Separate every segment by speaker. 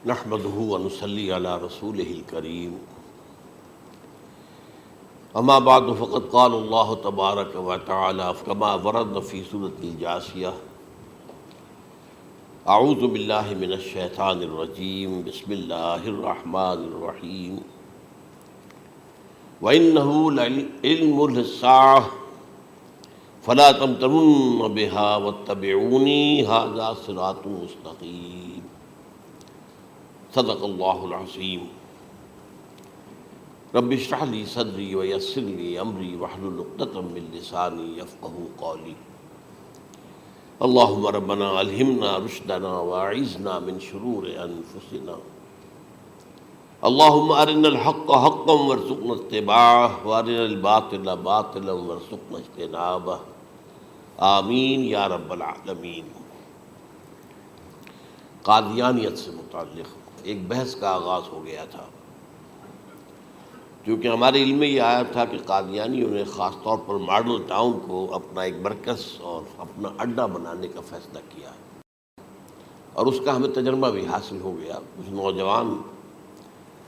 Speaker 1: نحمده ونصلي على رسوله الكريم اما بعد فقد قال الله تبارك وتعالى كما ورد في سورة الجاثية اعوذ بالله من الشيطان الرجيم بسم الله الرحمن الرحيم وإنه لعلم للساعة فلا تمترن بها واتبعوني هذا صراط مستقيم صدق اللہ العظیم رب اشرح لی صدری ویسر لی امری واحلل عقدۃ من لسانی یفقہوا قولی اللہم ربنا الہمنا رشدنا واعذنا من شرور انفسنا اللہم ارنا الحق حقا وارزقنا اتباعہ وارنا الباطل باطلا وارزقنا اجتنابہ آمین یا رب العالمین۔ قادیانیت سے متعلق ایک بحث کا آغاز ہو گیا تھا، کیونکہ ہمارے علم میں یہ آیا تھا کہ قادیانیوں نے خاص طور پر ماڈل ٹاؤن کو اپنا ایک مرکز اور اپنا اڈہ بنانے کا فیصلہ کیا، اور اس کا ہمیں تجربہ بھی حاصل ہو گیا۔ کچھ نوجوان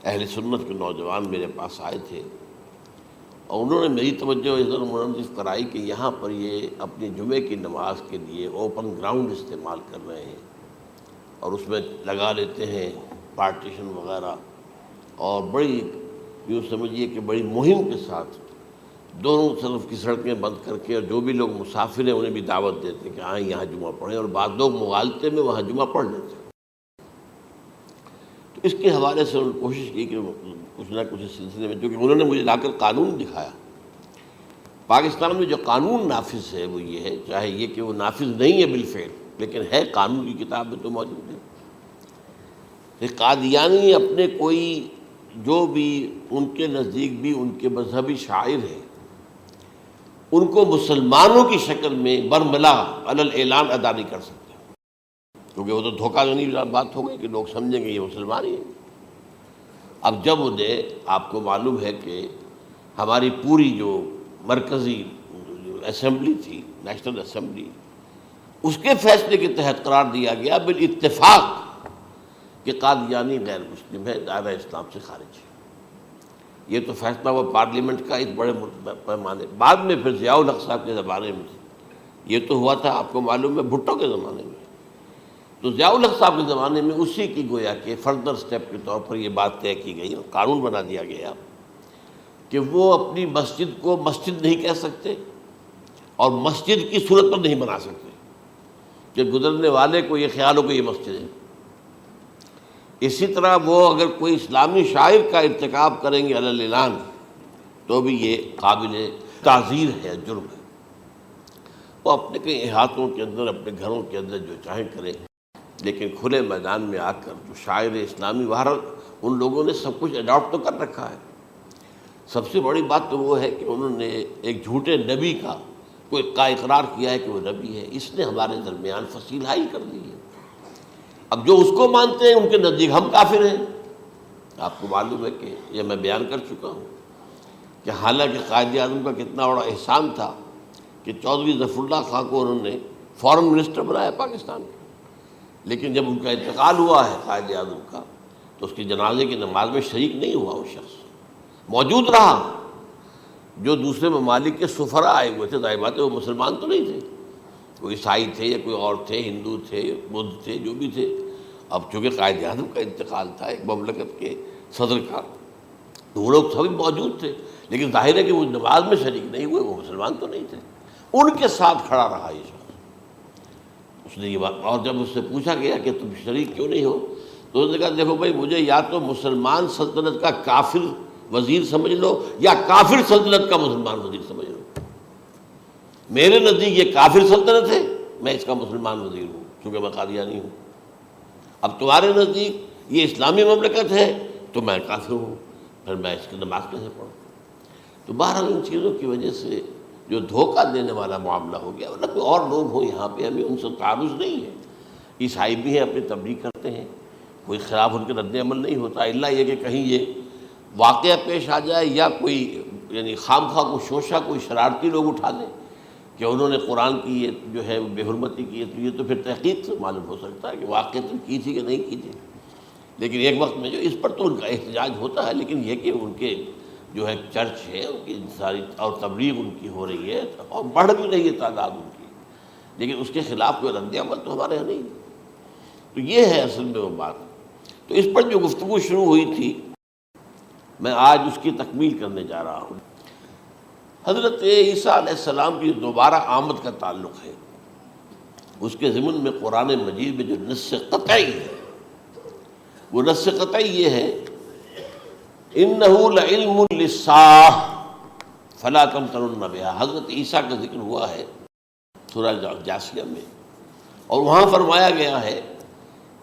Speaker 1: اہل سنت کے نوجوان میرے پاس آئے تھے اور انہوں نے میری توجہ ادھر منصرف کرائی کہ یہاں پر یہ اپنی جمعے کی نماز کے لیے اوپن گراؤنڈ استعمال کر رہے ہیں اور اس میں لگا لیتے ہیں پارٹیشن وغیرہ، اور بڑی یوں سمجھیے کہ بڑی مہم کے ساتھ دونوں طرف کی سڑکیں بند کر کے، اور جو بھی لوگ مسافر ہیں انہیں بھی دعوت دیتے ہیں کہ آئیں یہاں جمعہ پڑھیں، اور بعض لوگ مغالطے میں وہاں جمعہ پڑھ لیتے ہیں۔ تو اس کے حوالے سے انہوں نے کوشش کی کہ کچھ نہ کچھ اس سلسلے میں، کیونکہ انہوں نے مجھے لا کر قانون دکھایا۔ پاکستان میں جو قانون نافذ ہے وہ یہ ہے، چاہے یہ کہ وہ نافذ نہیں ہے بالفعل، لیکن ہے، قانون کی کتاب میں تو موجود ہے کہ قادیانی اپنے کوئی جو بھی ان کے نزدیک بھی ان کے مذہبی شاعر ہیں، ان کو مسلمانوں کی شکل میں برملا علی الاعلان ادا نہیں کر سکتے، کیونکہ وہ تو دھوکہ دہی بات ہو گئی کہ لوگ سمجھیں گے یہ مسلمان ہی ہیں۔ اب جب انہیں، آپ کو معلوم ہے کہ ہماری پوری جو مرکزی اسمبلی تھی، نیشنل اسمبلی، اس کے فیصلے کے تحت قرار دیا گیا بالاتفاق کہ قادیانی غیر مسلم ہے، دائرہ اسلام سے خارج ہے۔ یہ تو فیصلہ وہ پارلیمنٹ کا ایک بڑے پیمانے، بعد میں پھر ضیاء الحق صاحب کے زمانے میں یہ تو ہوا تھا، آپ کو معلوم ہے، بھٹو کے زمانے میں۔ تو ضیاء الحق صاحب کے زمانے میں اسی کی گویا کہ فردر سٹیپ کے طور پر یہ بات طے کی گئی اور قانون بنا دیا گیا کہ وہ اپنی مسجد کو مسجد نہیں کہہ سکتے اور مسجد کی صورت پر نہیں بنا سکتے کہ گزرنے والے کو یہ خیال ہو کہ یہ مسجد ہے۔ اسی طرح وہ اگر کوئی اسلامی شاعر کا ارتکاب کریں گے علی الاعلان تو بھی یہ قابل تعزیر ہے، جرم ہے۔ وہ اپنے کئی احاطوں کے اندر، اپنے گھروں کے اندر جو چاہیں کریں، لیکن کھلے میدان میں آ کر جو شاعر اسلامی باہر، ان لوگوں نے سب کچھ اڈاپٹ تو کر رکھا ہے۔ سب سے بڑی بات تو وہ ہے کہ انہوں نے ایک جھوٹے نبی کا اقرار کیا ہے کہ وہ نبی ہے، اس نے ہمارے درمیان فصیل حائل کر دی ہے۔ اب جو اس کو مانتے ہیں ان کے نزدیک ہم کافر ہیں۔ آپ کو معلوم ہے کہ یہ میں بیان کر چکا ہوں کہ حالانکہ قائد اعظم کا کتنا بڑا احسان تھا کہ چودھری ظفر اللہ خان کو انہوں نے فارن منسٹر بنایا پاکستان کا، لیکن جب ان کا انتقال ہوا ہے قائد اعظم کا تو اس کی جنازے کی نماز میں شریک نہیں ہوا، وہ شخص موجود رہا۔ جو دوسرے ممالک کے سفراء آئے ہوئے تھے، ظاہر بات ہے وہ مسلمان تو نہیں تھے، کوئی عیسائی تھے یا کوئی اور تھے، ہندو تھے، بدھ تھے، جو بھی تھے۔ اب چونکہ قائد اعظم کا انتقال تھا ایک مملکت کے صدر کا، تو وہ لوگ سبھی موجود تھے، لیکن ظاہر ہے کہ وہ نماز میں شریک نہیں ہوئے، وہ مسلمان تو نہیں تھے۔ ان کے ساتھ کھڑا رہا یہ شخص۔ اس نے یہ بات، اور جب اس سے پوچھا گیا کہ تم شریک کیوں نہیں ہو تو اس نے کہا دیکھو بھائی، مجھے یا تو مسلمان سلطنت کا کافر وزیر سمجھ لو یا کافر سلطنت کا مسلمان وزیر سمجھ لو۔ میرے نزدیک یہ کافر سلطنت ہے، میں اس کا مسلمان وزیر ہوں کیونکہ میں قادیانی ہوں۔ اب تمہارے نزدیک یہ اسلامی مملکت ہے تو میں کافر ہوں، پھر میں اس کی نماز کیسے پڑھوں؟ تو بہرحال ان چیزوں کی وجہ سے جو دھوکہ دینے والا معاملہ ہو گیا، ورنہ کوئی اور لوگ ہوں یہاں پہ، ہمیں ان سے تعارض نہیں ہے۔ عیسائی بھی ہیں، اپنی تبلیغ کرتے ہیں، کوئی خلاف ان کے رد عمل نہیں ہوتا، الا یہ کہ کہیں یہ واقعہ پیش آ جائے یا کوئی یعنی خام خواہ کو شوشہ کوئی شرارتی لوگ اٹھا دیں کہ انہوں نے قرآن کی یہ جو ہے بے حرمتی کی ہے، تو یہ تو پھر تحقیق سے معلوم ہو سکتا ہے کہ واقعتاً کی تھی کہ نہیں کی تھی۔ لیکن ایک وقت میں جو اس پر تو ان کا احتجاج ہوتا ہے، لیکن یہ کہ ان کے جو ہے چرچ ہے ان کی ساری اور تبلیغ ان کی ہو رہی ہے اور بڑھ بھی رہی ہے تعداد ان کی، لیکن اس کے خلاف کوئی رد عمل تو ہمارے یہاں نہیں۔ تو یہ ہے اصل میں وہ بات۔ تو اس پر جو گفتگو شروع ہوئی تھی میں آج اس کی تکمیل کرنے جا رہا ہوں۔ حضرت عیسیٰ علیہ السلام کی دوبارہ آمد کا تعلق ہے، اس کے ضمن میں قرآن مجید میں جو نص قطعی ہے، وہ نص قطعی یہ ہے اِنَّهُ لَعِلْمٌ لِلسَّاعَةِ فَلَا تَمْتَرُنَّ بِهَا۔ حضرت عیسیٰ کا ذکر ہوا ہے سورہ جاسیہ میں، اور وہاں فرمایا گیا ہے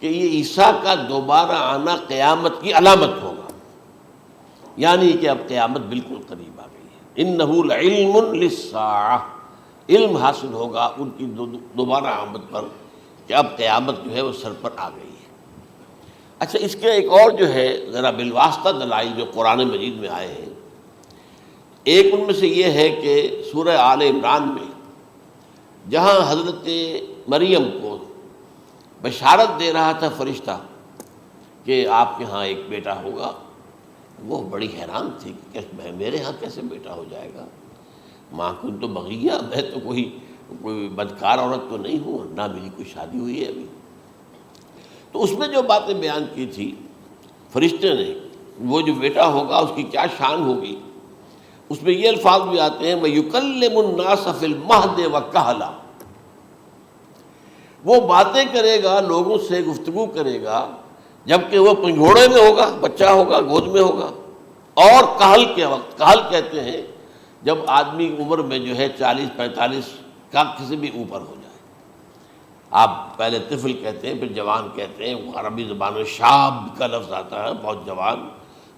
Speaker 1: کہ یہ عیسیٰ کا دوبارہ آنا قیامت کی علامت ہوگا، یعنی کہ اب قیامت بالکل قریب آ گئی ہے۔ اِنَّهُ لَعِلْمٌ لِلسَّاعَةِ، علم حاصل ہوگا ان کی دوبارہ آمد پر کہ اب قیامت جو ہے وہ سر پر آ گئی ہے۔ اچھا، اس کے ایک اور جو ہے ذرا بالواسطہ دلائل جو قرآن مجید میں آئے ہیں، ایک ان میں سے یہ ہے کہ سورہ آل عمران میں جہاں حضرت مریم کو بشارت دے رہا تھا فرشتہ کہ آپ کے ہاں ایک بیٹا ہوگا، وہ بڑی حیران تھی کہ میرے ہاں کیسے بیٹا ہو جائے گا، ماں کنت بغیہ، میں تو کوئی بدکار عورت تو نہیں ہوں، نہ میری کوئی شادی ہوئی ہے ابھی۔ تو اس میں جو باتیں بیان کی تھی فرشتے نے، وہ جو بیٹا ہوگا اس کی کیا شان ہوگی، اس میں یہ الفاظ بھی آتے ہیں وَيُكَلِّمُ النَّاسَ فِي الْمَهْدِ وَكَهْلًا، وہ باتیں کرے گا، لوگوں سے گفتگو کرے گا جبکہ وہ پنگھوڑے میں ہوگا، بچہ ہوگا، گود میں ہوگا، اور کہل کے وقت، کہل کہتے ہیں جب آدمی عمر میں جو ہے 40-45 کا کسی بھی اوپر ہو جائے، آپ پہلے طفل کہتے ہیں، پھر جوان کہتے ہیں، عربی زبان میں شاب کا لفظ آتا ہے، بہت جوان،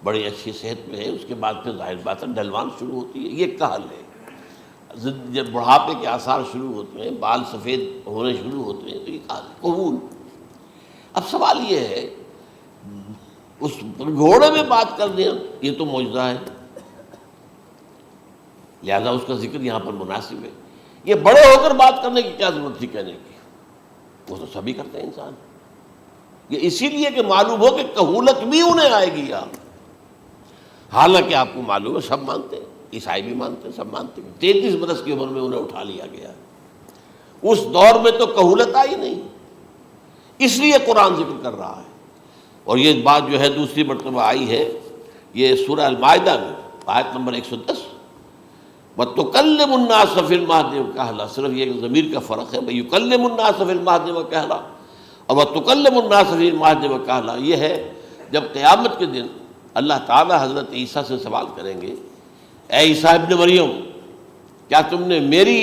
Speaker 1: بڑی اچھی صحت میں ہے، اس کے بعد پھر ظاہر بات ہے ڈھلوان شروع ہوتی ہے، یہ کہل ہے۔ جب بڑھاپے کے آثار شروع ہوتے ہیں، بال سفید ہونے شروع ہوتے ہیں، تو یہ کہل ہے، قبول۔ اب سوال یہ ہے اس گھوڑے میں بات کر دیں، یہ تو معجزہ ہے، لہذا اس کا ذکر یہاں پر مناسب ہے۔ یہ بڑے ہو کر بات کرنے کی کیا ضرورت تھی کہنے کی، وہ تو سبھی کرتے ہیں انسان۔ یہ اسی لیے کہ معلوم ہو کہ کہولت بھی انہیں آئے گی یار، حالانکہ آپ کو معلوم ہے سب مانتے ہیں، عیسائی بھی مانتے ہیں، سب مانتے ہیں، 33 برس کی عمر میں انہیں اٹھا لیا گیا، اس دور میں تو کہولت آئی نہیں، اس لیے قرآن ذکر کر رہا ہے۔ اور یہ بات جو ہے دوسری مرتبہ آئی ہے یہ سورہ المائدہ میں آیت نمبر 110، وَتُكَلِّمُ النَّاسَ فِي الْمَهْدِ وَكَهْلًا، صرف یہ ضمیر کا فرق ہے، وَيُكَلِّمُ النَّاسَ فِي الْمَهْدِ وَكَهْلًا، اور وَتُكَلِّمُ النَّاسَ فِي الْمَهْدِ وَكَهْلًا یہ ہے جب قیامت کے دن اللہ تعالیٰ حضرت عیسیٰ سے سوال کریں گے، اے عیسیٰ ابن مریم، کیا تم نے میری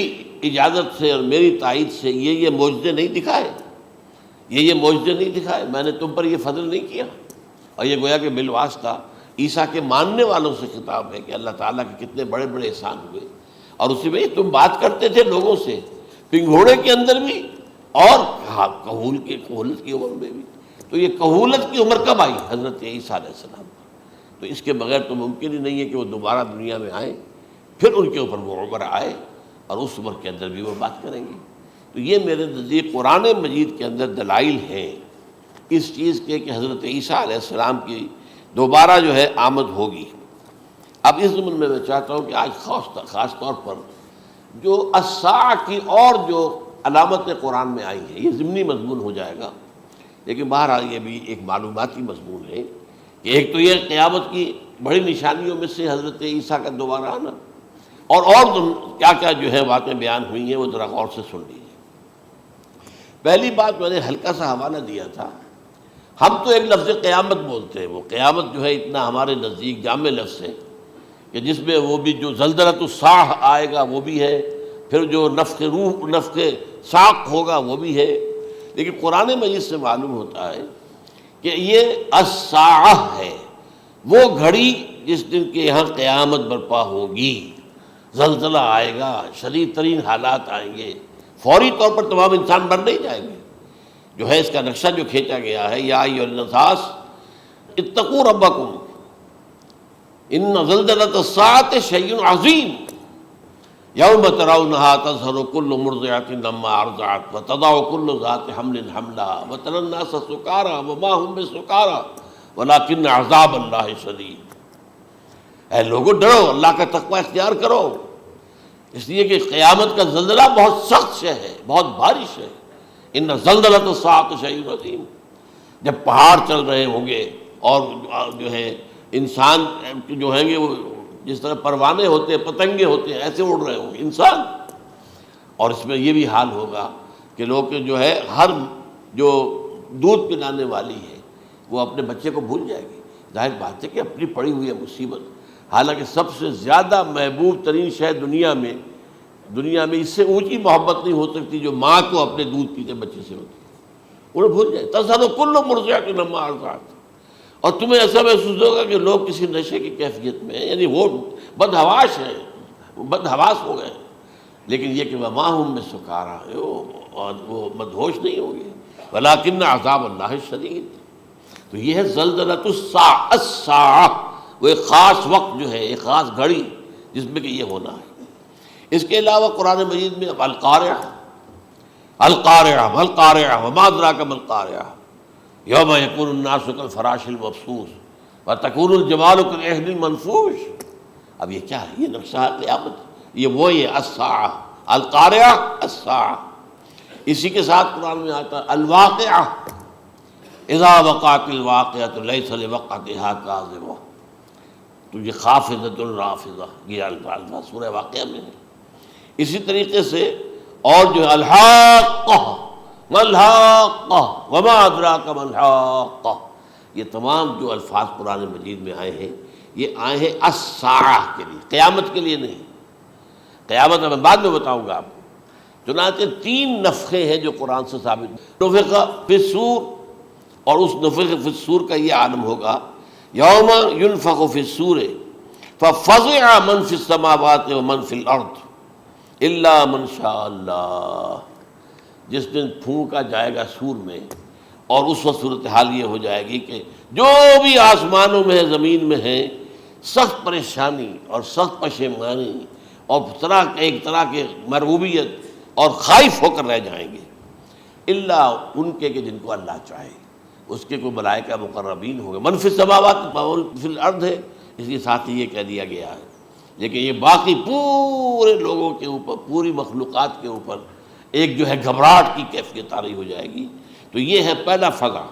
Speaker 1: اجازت سے اور میری تائید سے یہ معجزے نہیں دکھائے، یہ معجزے نہیں دکھائے، میں نے تم پر یہ فضل نہیں کیا؟ اور یہ گویا کہ بالواسطہ عیسیٰ کے ماننے والوں سے خطاب ہے کہ اللہ تعالیٰ کے کتنے بڑے بڑے احسان ہوئے، اور اسی میں تم بات کرتے تھے لوگوں سے پنگھوڑے کے اندر بھی اور کہولت کی عمر میں بھی۔ تو یہ کہولت کی عمر کب آئی؟ حضرت عیسیٰ علیہ السلام۔ تو اس کے بغیر تو ممکن ہی نہیں ہے کہ وہ دوبارہ دنیا میں آئیں، پھر ان کے اوپر وہ عمر آئے اور اس عمر کے اندر بھی وہ بات کریں گے۔ تو یہ میرے نزدیک قرآن مجید کے اندر دلائل ہیں اس چیز کے کہ حضرت عیسیٰ علیہ السلام کی دوبارہ جو ہے آمد ہوگی۔ اب اس ضمن میں چاہتا ہوں کہ آج خاص طور پر جو الساعہ کی اور جو علامتیں قرآن میں آئی ہیں، یہ ضمنی مضمون ہو جائے گا، لیکن بہرحال یہ بھی ایک معلوماتی مضمون ہے کہ ایک تو یہ قیامت کی بڑی نشانیوں میں سے حضرت عیسیٰ کا دوبارہ آنا، اور کیا کیا جو ہے باتیں بیان ہوئی ہیں وہ ذرا غور سے سن لیجیے۔ پہلی بات میں نے ہلکا سا حوالہ دیا تھا، ہم تو ایک لفظ قیامت بولتے ہیں، وہ قیامت جو ہے اتنا ہمارے نزدیک جامع لفظ ہے کہ جس میں وہ بھی جو زلزلۃ الساعہ آئے گا وہ بھی ہے، پھر جو نفخ روح نفخ ساق ہوگا وہ بھی ہے، لیکن قرآن مجید سے معلوم ہوتا ہے کہ یہ الساعہ ہے، وہ گھڑی جس دن کے یہاں قیامت برپا ہوگی، زلزلہ آئے گا، شدید ترین حالات آئیں گے، فوری طور پر تمام انسان مر نہیں جائیں گے۔ جو ہے اس کا نقشہ جو کھینچا گیا ہے، یا ایھا الناس اتقوا ربکم ان زلزلۃ الساعۃ شیء عظیم یوم ترونها تذہل کل مرضعۃ عما ارضعت وتضع کل ذات حمل حملها وتری الناس سکارى وما هم بسکارى ولکن عذاب اللہ شدید. اے لوگوں ڈرو، اللہ کا تقوی اختیار کرو، اس لیے کہ قیامت کا زلزلہ بہت سخت شے ہے، بہت بھاری شے ہے. ان زلزلۃ الساعۃ شیء عظیم. جب پہاڑ چل رہے ہوں گے اور جو ہے انسان جو ہیں گے وہ جس طرح پروانے ہوتے ہیں، پتنگے ہوتے ہیں، ایسے اڑ رہے ہوں گے انسان. اور اس میں یہ بھی حال ہوگا کہ لوگ جو ہے ہر جو دودھ پلانے والی ہے وہ اپنے بچے کو بھول جائے گی. ظاہر بات ہے کہ اپنی پڑی ہوئی ہے مصیبت. حالانکہ سب سے زیادہ محبوب ترین شے دنیا میں اس سے اونچی محبت نہیں ہو سکتی جو ماں کو اپنے دودھ پیتے بچے سے ہوتی ہے. انہیں بھول جائے. تذہل کل مرضعۃ عما ارضعت. اور تمہیں ایسا محسوس ہوگا کہ لوگ کسی نشے کی کیفیت میں ہیں، یعنی وہ بدحواش ہیں، بدحواس ہو گئے، لیکن یہ کہ وما ہم بسکارى، اور وہ مدہوش نہیں ہوں گے. ولکن عذاب اللہ شدید. تو یہ ہے زلزلۃ الساعہ، وہ ایک خاص وقت جو ہے، ایک خاص گھڑی جس میں کہ یہ ہونا ہے. اس کے علاوہ قرآن مجید میں القارعہ القارعہ وما ادراک ما القارعہ یوم یکون الناس کالفراش المبثوث وتکون الجبال کالعہن المنفوش. اب یہ کیا ہے؟ یہ نقشہ ہے قیامت. یہ الساعہ، القارعہ الساعہ. اسی کے ساتھ قرآن میں آتا ہے الواقعہ اذا وقعت الواقعۃ لیس لوقعتها کاذبہ. تو یہ خافضۃ رافضہ، یہ الفاظ سورہ واقعہ میں ہے. اسی طریقے سے اور جو ہے الحاقہ ما الحاقہ وما ادراک ما الحاقہ. یہ تمام جو الفاظ قرآن مجید میں آئے ہیں یہ آئے ہیں الساعہ کے لیے، قیامت کے لیے نہیں. قیامت میں بعد میں بتاؤں گا آپ کو. چنانچہ 3 نفخے ہیں جو قرآن سے ثابت. نفخ فی الصور، اور اس نفخ فی الصور کا یہ عالم ہوگا یوم ینفخ فی الصور ففزع من فی السماوات ومن فی الارض الا من شاء اللہ. جس دن پھونکا جائے گا سور میں، اور اس وقت صورتحال یہ ہو جائے گی کہ جو بھی آسمانوں میں ہے، زمین میں ہے، سخت پریشانی اور سخت پشیمانی اور ایک طرح کے مرعوبیت اور خائف ہو کر رہ جائیں گے، الا ان کے کہ جن کو اللہ چاہے. اس کے کوئی ملائکہ مقربین ہوں گے. من فی السماوات فی الارض ہے، اس لیے ساتھ ہی یہ کہہ دیا گیا ہے. لیکن یہ باقی پورے لوگوں کے اوپر، پوری مخلوقات کے اوپر ایک جو ہے گھبراہٹ کی کیفیت طاری ہو جائے گی. تو یہ ہے پہلا فضا.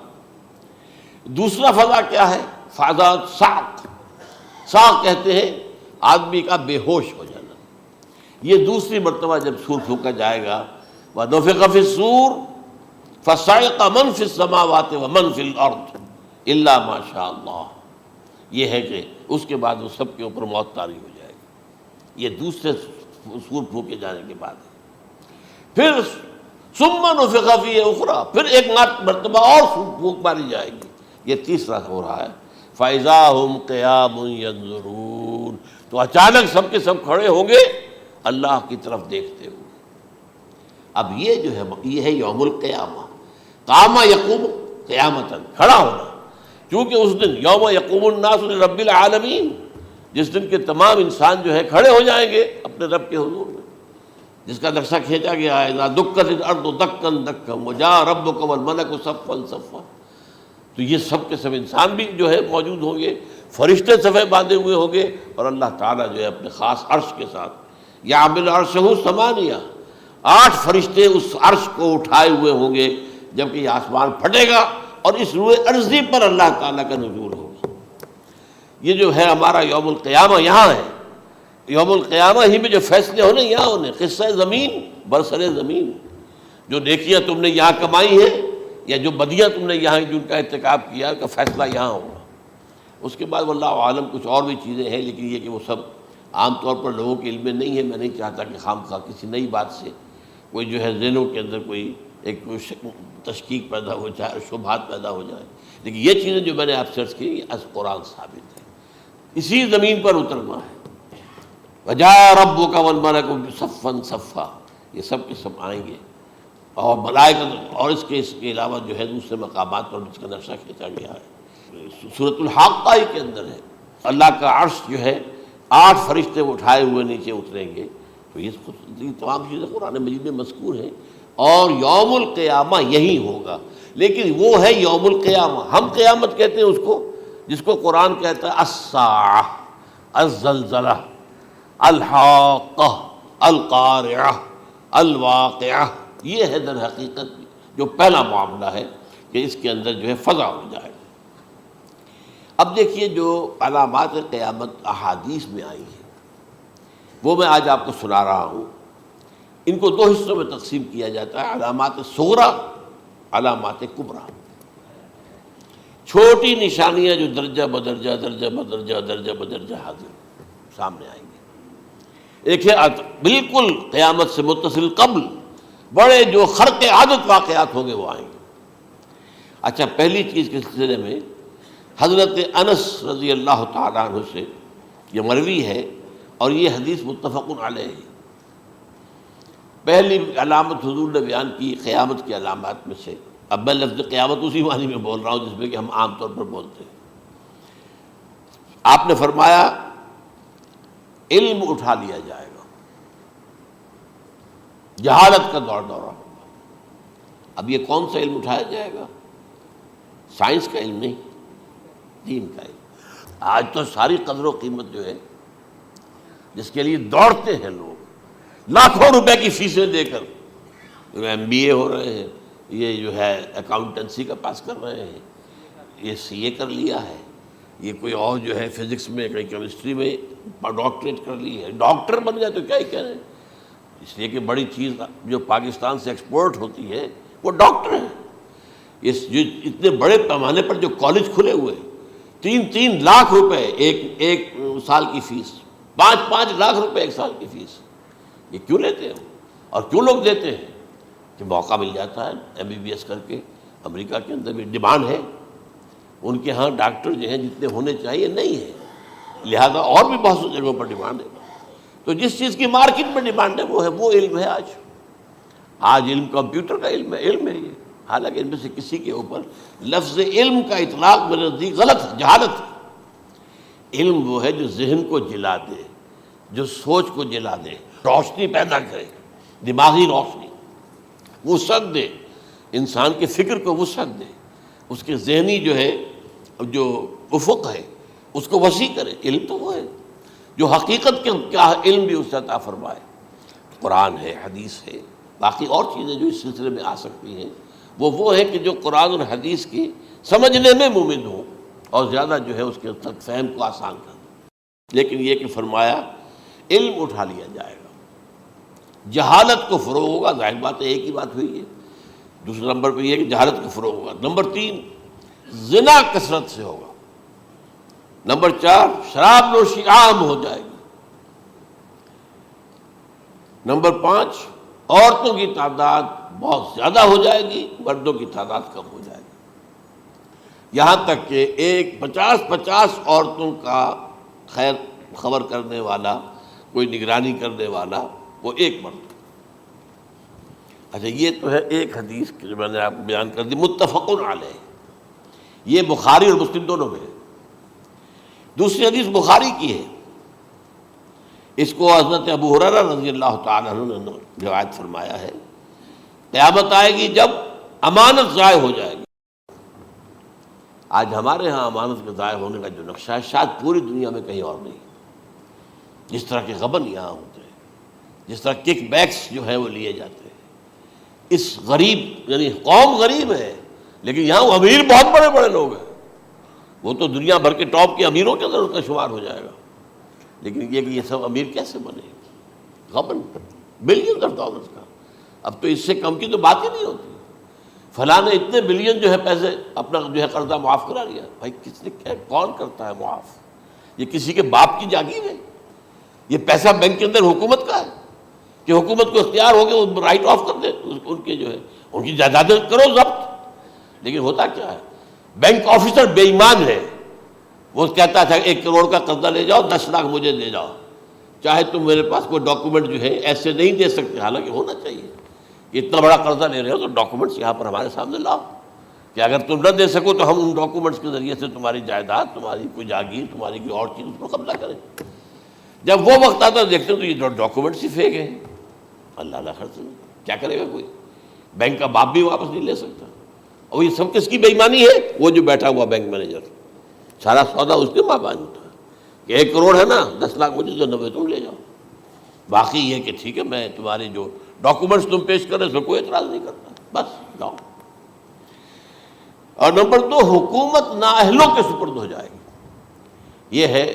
Speaker 1: دوسرا فضا کیا ہے؟ فضا صعق. صعق کہتے ہیں آدمی کا بے ہوش ہو جانا. یہ دوسری مرتبہ جب سور پھونکا جائے گا وَنُفِخَ فِي الصُّورِ فَصَعِقَ مَن فِي السَّمَاوَاتِ وَمَن فِي الْأَرْضِ إِلَّا مَا شَاءَ اللَّهُ. یہ ہے کہ اس کے بعد وہ سب کے اوپر موت طاری ہو جائے گی. یہ دوسرے سور پھونکے جانے کے بعد ہے. پھر ثُمَّ نُفِخَ فِيهِ أُخْرَى، پھر ایک مرتبہ اور پھونک ماری جائے گی. یہ تیسرا ہو رہا ہے. فَإِذَا هُمْ قِيَامٌ يَنظُرُونَ. تو اچانک سب کے سب کھڑے ہوں گے اللہ کی طرف دیکھتے ہوئے. اب یہ جو ہے یہ ہے یوم القیامہ. قام یقوم قیامتاً، کھڑا ہونا. کیونکہ اس دن یوم یقوم الناس لرب العالمین، جس دن کے تمام انسان جو ہے کھڑے ہو جائیں گے اپنے رب کے حضور میں، جس کا نقشہ کھینچا گیا ہے اذا دکت الارض دکا دکا وجاء ربک والملک صفا صفا. تو یہ سب کے سب انسان بھی جو ہے موجود ہوں گے، فرشتے صفے باندھے ہوئے ہوں گے، اور اللہ تعالیٰ جو ہے اپنے خاص عرش کے ساتھ یحمل عرشہ ثمانیہ، 8 فرشتے اس عرش کو اٹھائے ہوئے ہوں گے جبکہ یہ آسمان پھٹے گا اور اس روئے ارضی پر اللہ تعالیٰ کا نزول ہوگا. یہ جو ہے ہمارا یوم القیامہ یہاں ہے. یوم القیامہ ہی میں جو فیصلے ہونے یہاں ہونے. قصہ زمین، برسر زمین، جو نیکیاں تم نے یہاں کمائی ہیں یا جو بدیاں تم نے یہاں جن کا ارتکاب کیا کا فیصلہ یہاں ہوگا. اس کے بعد واللہ عالم کچھ اور بھی چیزیں ہیں، لیکن یہ کہ وہ سب عام طور پر لوگوں کے علم میں نہیں ہے. میں نہیں چاہتا کہ خام خواہ کسی نئی بات سے کوئی جو ہے ذہنوں کے اندر کوئی ایک تشکیک پیدا ہو جائے، شبہات پیدا ہو جائے. لیکن یہ چیزیں جو میں نے آپ سرچ کی یہ از قرآن ثابت ہے. اسی زمین پر اترنا ہے. وجاء ربک والملک صفا صفا، یہ سب کے سب آئیں گے. اور ملائکہ، اور اس کے علاوہ جو ہے دوسرے مقامات پر جس کا نقشہ کھینچا گیا ہے سورۃ الحاقہ کے اندر ہے. اللہ کا عرش جو ہے 8 فرشتے اٹھائے ہوئے نیچے اتریں گے. تو یہ تمام چیزیں قرآن مجید میں مذکور ہیں. اور یوم القیامہ یہی ہوگا، لیکن وہ ہے یوم القیامہ، ہم قیامت کہتے ہیں اس کو جس کو قرآن کہتا ہے الساعہ، الزلزلہ، الحاقہ، القارعہ، الواقعہ۔ یہ ہے در حقیقت جو پہلا معاملہ ہے کہ اس کے اندر جو ہے فضا ہو جائے۔ اب دیکھیے جو علامات قیامت احادیث میں آئی ہیں وہ میں آج آپ کو سنا رہا ہوں۔ ان کو دو حصوں میں تقسیم کیا جاتا ہے، علامات صغریٰ، علامات کبریٰ۔ چھوٹی نشانیاں جو درجہ بدرجہ درجہ بدرجہ درجہ بدرجہ حاضر سامنے آئیں گے۔ ایک ہے بالکل قیامت سے متصل قبل بڑے جو خرق عادت واقعات ہوں گے وہ آئیں گے۔ اچھا، پہلی چیز کے سلسلے میں حضرت انس رضی اللہ تعالیٰ عنہ سے یہ مروی ہے اور یہ حدیث متفق علیہ ہے۔ پہلی علامت حضور نے بیان کی قیامت کی علامات میں سے، اب میں لفظ قیامت اسی معنی میں بول رہا ہوں جس میں کہ ہم عام طور پر بولتے ہیں۔ آپ نے فرمایا علم اٹھا لیا جائے گا، جہالت کا دور دورہ ہوگا۔ اب یہ کون سا علم اٹھایا جائے گا؟ سائنس کا علم نہیں، دین کا علم۔ آج تو ساری قدر و قیمت جو ہے جس کے لیے دوڑتے ہیں لوگ، لاکھوں روپے کی فیسیں دے کر، ایم بی اے ہو رہے ہیں، یہ جو ہے اکاؤنٹنسی کا پاس کر رہے ہیں، یہ سی اے کر لیا ہے، یہ کوئی اور جو ہے فزکس میں کوئی کیمسٹری میں ڈاکٹریٹ کر لی ہے، ڈاکٹر بن گیا تو کیا ہی کہہ رہے ہیں۔ اس لیے کہ بڑی چیز جو پاکستان سے ایکسپورٹ ہوتی ہے وہ ڈاکٹر ہیں۔ جو اتنے بڑے پیمانے پر جو کالج کھلے ہوئے، 3 لاکھ روپے ایک سال کی فیس، 5 لاکھ روپے ایک سال کی فیس، یہ کیوں لیتے ہیں اور کیوں لوگ دیتے ہیں؟ کہ موقع مل جاتا ہے ایم بی بی ایس کر کے۔ امریکہ کے اندر بھی ڈیمانڈ ہے، ان کے ہاں ڈاکٹر جو ہیں جتنے ہونے چاہیے نہیں ہے، لہذا اور بھی بہت سی جگہوں پر ڈیمانڈ ہے۔ تو جس چیز کی مارکیٹ میں ڈیمانڈ ہے وہ علم ہے۔ آج علم کمپیوٹر کا علم ہے یہ، حالانکہ ان میں سے کسی کے اوپر لفظ علم کا اطلاق میرے نزدیک غلط ہے، جہالت ہے۔ علم وہ ہے جو ذہن کو جلا دے، جو سوچ کو جلا دے، روشنی پیدا کرے، دماغی روشنی، وسعت دے، انسان کے فکر کو وسعت دے، اس کے ذہنی جو ہے جو افق ہے اس کو وسیع کرے۔ علم تو وہ ہے جو حقیقت کے کیا علم بھی اس سے عطا فرمائے۔ قرآن ہے، حدیث ہے، باقی اور چیزیں جو اس سلسلے میں آ سکتی ہیں وہ ہے کہ جو قرآن اور حدیث کی سمجھنے میں ممد ہوں اور زیادہ جو ہے اس کے تک فہم کو آسان کر دیں۔ لیکن یہ کہ فرمایا علم اٹھا لیا جائے گا، جہالت کو فروغ ہوگا، ظاہر بات ہے ایک ہی بات ہوئی ہے۔ دوسرے نمبر پہ یہ کہ جہالت کو فروغ ہوگا۔ نمبر 3 زنا کثرت سے ہوگا۔ نمبر 4 شراب نوشی عام ہو جائے گی۔ نمبر 5 عورتوں کی تعداد بہت زیادہ ہو جائے گی، مردوں کی تعداد کم ہو جائے گی، یہاں تک کہ 50 عورتوں کا خیر خبر کرنے والا، کوئی نگرانی کرنے والا، وہ ایک مرد۔ اچھا، یہ تو ہے ایک حدیث جو میں نے آپ کو بیان کر دی، متفق علیہ، یہ بخاری اور مسلم دونوں میں ہے۔ دوسری حدیث بخاری کی ہے، اس کو حضرت ابو ہریرہ رضی اللہ تعالیٰ عنہ نے روایت فرمایا ہے، قیامت آئے گی جب امانت ضائع ہو جائے گی۔ آج ہمارے ہاں امانت کے ضائع ہونے کا جو نقشہ ہے شاید پوری دنیا میں کہیں اور نہیں۔ جس طرح کے غبن یہاں ہوتے ہیں، جس طرح کک بیکس جو ہے وہ لیے جاتے ہیں، اس غریب یعنی قوم غریب ہے لیکن یہاں وہ امیر بہت بڑے بڑے لوگ ہیں، وہ تو دنیا بھر کے ٹاپ کے امیروں کے اندر اس کا شمار ہو جائے گا، لیکن یہ کہ یہ سب امیر کیسے بنے؟ غبن بلین آف ڈالرز کا، اب تو اس سے کم کی تو بات ہی نہیں ہوتی۔ فلاں نے اتنے بلین جو ہے پیسے اپنا جو ہے قرضہ معاف کرا لیا۔ بھائی کس نے کیا، کون کرتا ہے معاف؟ یہ کسی کے باپ کی جاگیر ہے؟ یہ پیسہ بینک کے اندر حکومت کا ہے کہ حکومت کو اختیار ہو گیا وہ رائٹ آف کر دے ان کے جو ہے ان کی جائیدادیں کرو ضبط۔ لیکن ہوتا کیا ہے، بینک آفیسر بے ایمان ہے، وہ کہتا تھا 1 کروڑ کا قرضہ لے جاؤ، 10 لاکھ مجھے دے جاؤ، چاہے تم میرے پاس کوئی ڈاکومنٹ جو ہے ایسے نہیں دے سکتے، حالانکہ ہونا چاہیے کہ اتنا بڑا قرضہ لے رہے ہو تو ڈاکومنٹس یہاں پر ہمارے سامنے لاؤ کہ اگر تم نہ دے سکو تو ہم ان ڈاکومنٹس کے ذریعے سے تمہاری جائیداد، تمہاری کوئی جاگیر، تمہاری کوئی اور چیز اس کو قبضہ کریں۔ جب وہ وقت آتا دیکھتے تو یہ ڈاکومنٹس ہی پھینک ہیں، اللہ خرچ کیا کرے گا کوئی؟ بینک کا باپ بھی واپس نہیں لے سکتا. اور یہ سب کس کی بے ایمانی ہے؟ وہ جو بیٹھا ہوا بینک مینیجر، سارا سودا اس کے ماں باپ ہوتا ہے کہ 1 کروڑ ہے نا، 10 لاکھ مجھے دو، 90 تم لے جاؤ. باقی یہ کہ ٹھیک ہے میں تمہارے جو ڈاکومنٹس تم پیش کر رہے اس میں کوئی اعتراض نہیں کرتا، بس جاؤ. اور نمبر 2، حکومت نااہلوں کے سپرد ہو جائے گی. یہ ہے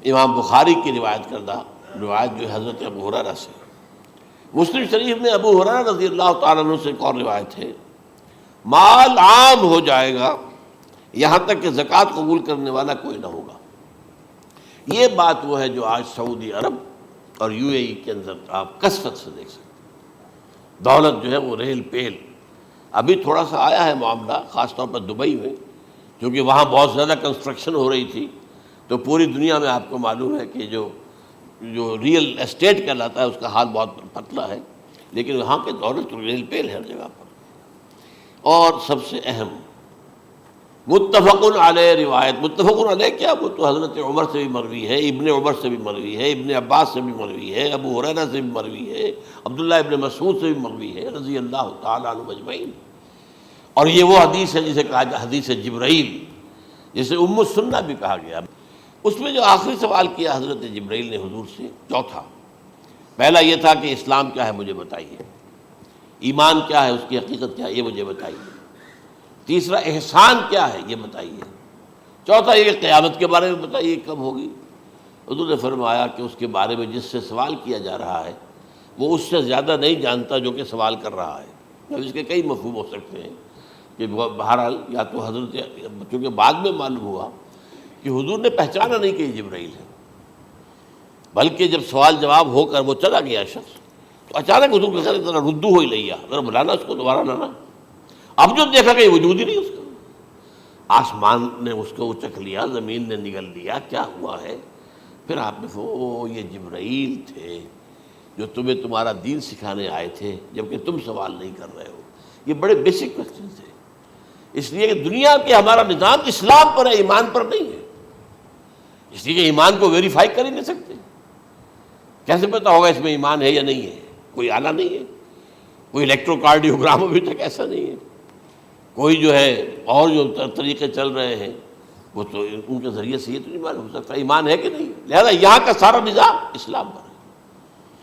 Speaker 1: امام بخاری کی روایت کردہ روایت جو حضرت ابو ہریرہ سے. مسلم شریف میں ابو ہریرہ رضی اللہ تعالیٰ عنہ سے ایک اور روایت ہے، مال عام ہو جائے گا یہاں تک کہ زکوٰۃ قبول کرنے والا کوئی نہ ہوگا. یہ بات وہ ہے جو آج سعودی عرب اور یو اے ای کے اندر آپ کثرت سے دیکھ سکتے ہیں. دولت جو ہے وہ ریل پیل. ابھی تھوڑا سا آیا ہے معاملہ خاص طور پر دبئی میں، کیونکہ وہاں بہت زیادہ کنسٹرکشن ہو رہی تھی، تو پوری دنیا میں آپ کو معلوم ہے کہ جو ریئل اسٹیٹ کہلاتا ہے اس کا حال بہت پتلا ہے، لیکن وہاں کے دولت ریل پیل ہے ہر جگہ پر. اور سب سے اہم متفق علیہ روایت. متفق علیہ کیا؟ وہ تو حضرت عمر سے بھی مروی ہے، ابن عمر سے بھی مروی ہے، ابن عباس سے بھی مروی ہے، ابو ہریرہ سے بھی مروی ہے، عبداللہ ابن مسعود سے بھی مروی ہے رضی اللہ تعالیٰ عنہ اجمعین. اور یہ وہ حدیث ہے جسے کہا جائے حدیث جبرائیل، جسے ام السنہ بھی کہا گیا. اس میں جو آخری سوال کیا حضرت جبرائیل نے حضور سے، چوتھا، پہلا یہ تھا کہ اسلام کیا ہے مجھے بتائیے، ایمان کیا ہے، اس کی حقیقت کیا ہے یہ مجھے بتائیے، تیسرا احسان کیا ہے یہ بتائیے، چوتھا یہ کہ قیامت کے بارے میں بتائیے کب ہوگی. حضور نے فرمایا کہ اس کے بارے میں جس سے سوال کیا جا رہا ہے وہ اس سے زیادہ نہیں جانتا جو کہ سوال کر رہا ہے. اب اس کے کئی مفہوم ہو سکتے ہیں کہ بہرحال یا تو حضرت، چونکہ بعد میں معلوم ہوا کہ حضور نے پہچانا نہیں کہ یہ جبرائیل ہے، بلکہ جب سوال جواب ہو کر وہ چلا گیا شخص تو اچانک حضور کے خیال ذرا ردو ہو ہی لیا، ذرا بلانا اس کو دوبارہ لانا. اب جو دیکھا کہ وجود ہی نہیں اس کا، آسمان نے اس کو اچک لیا، زمین نے نگل لیا، کیا ہوا ہے؟ پھر آپ نے یہ جبرائیل تھے جو تمہیں تمہارا دین سکھانے آئے تھے جبکہ تم سوال نہیں کر رہے ہو. یہ بڑے بیسک کوسچن تھے، اس لیے کہ دنیا کے ہمارا نظام اسلام پر ہے، ایمان پر نہیں ہے. اس لیے کہ ایمان کو ویریفائی کر ہی نہیں سکتے. کیسے پتہ ہوگا اس میں ایمان ہے یا نہیں ہے؟ کوئی آلہ نہیں ہے، کوئی الیکٹروکارڈیوگرام ابھی تک ایسا نہیں ہے، کوئی جو ہے اور جو طریقے چل رہے ہیں وہ تو ان کے ذریعے سے یہ تو نہیں معلوم ہو سکتا ایمان ہے کہ نہیں. لہذا یہاں کا سارا نظام اسلام پر ہے.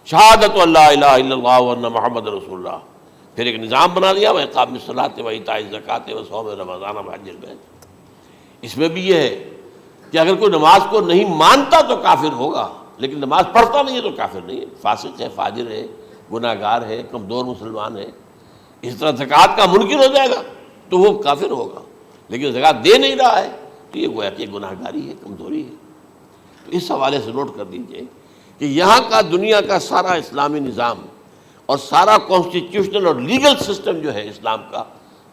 Speaker 1: شہادت اللہ الہ الا اللہ وان محمد رسول اللہ، پھر ایک نظام بنا دیا، وہ اقام الصلاۃ و ایتاء الزکوٰۃ و صوم رمضان و حج البیت. اس میں بھی یہ ہے کہ اگر کوئی نماز کو نہیں مانتا تو کافر ہوگا، لیکن نماز پڑھتا نہیں ہے تو کافر نہیں ہے، فاسق ہے، فاجر ہے، گناہ گار ہے، کمزور مسلمان ہے. اس طرح زکوٰۃ کا منکر ہو جائے گا تو وہ کافر ہوگا، لیکن زکوٰۃ دے نہیں رہا ہے تو یہ گویا کہ گناہ گاری ہے، کمزوری ہے. تو اس حوالے سے نوٹ کر دیجئے کہ یہاں کا دنیا کا سارا اسلامی نظام اور سارا کانسٹیٹیوشنل اور لیگل سسٹم جو ہے اسلام کا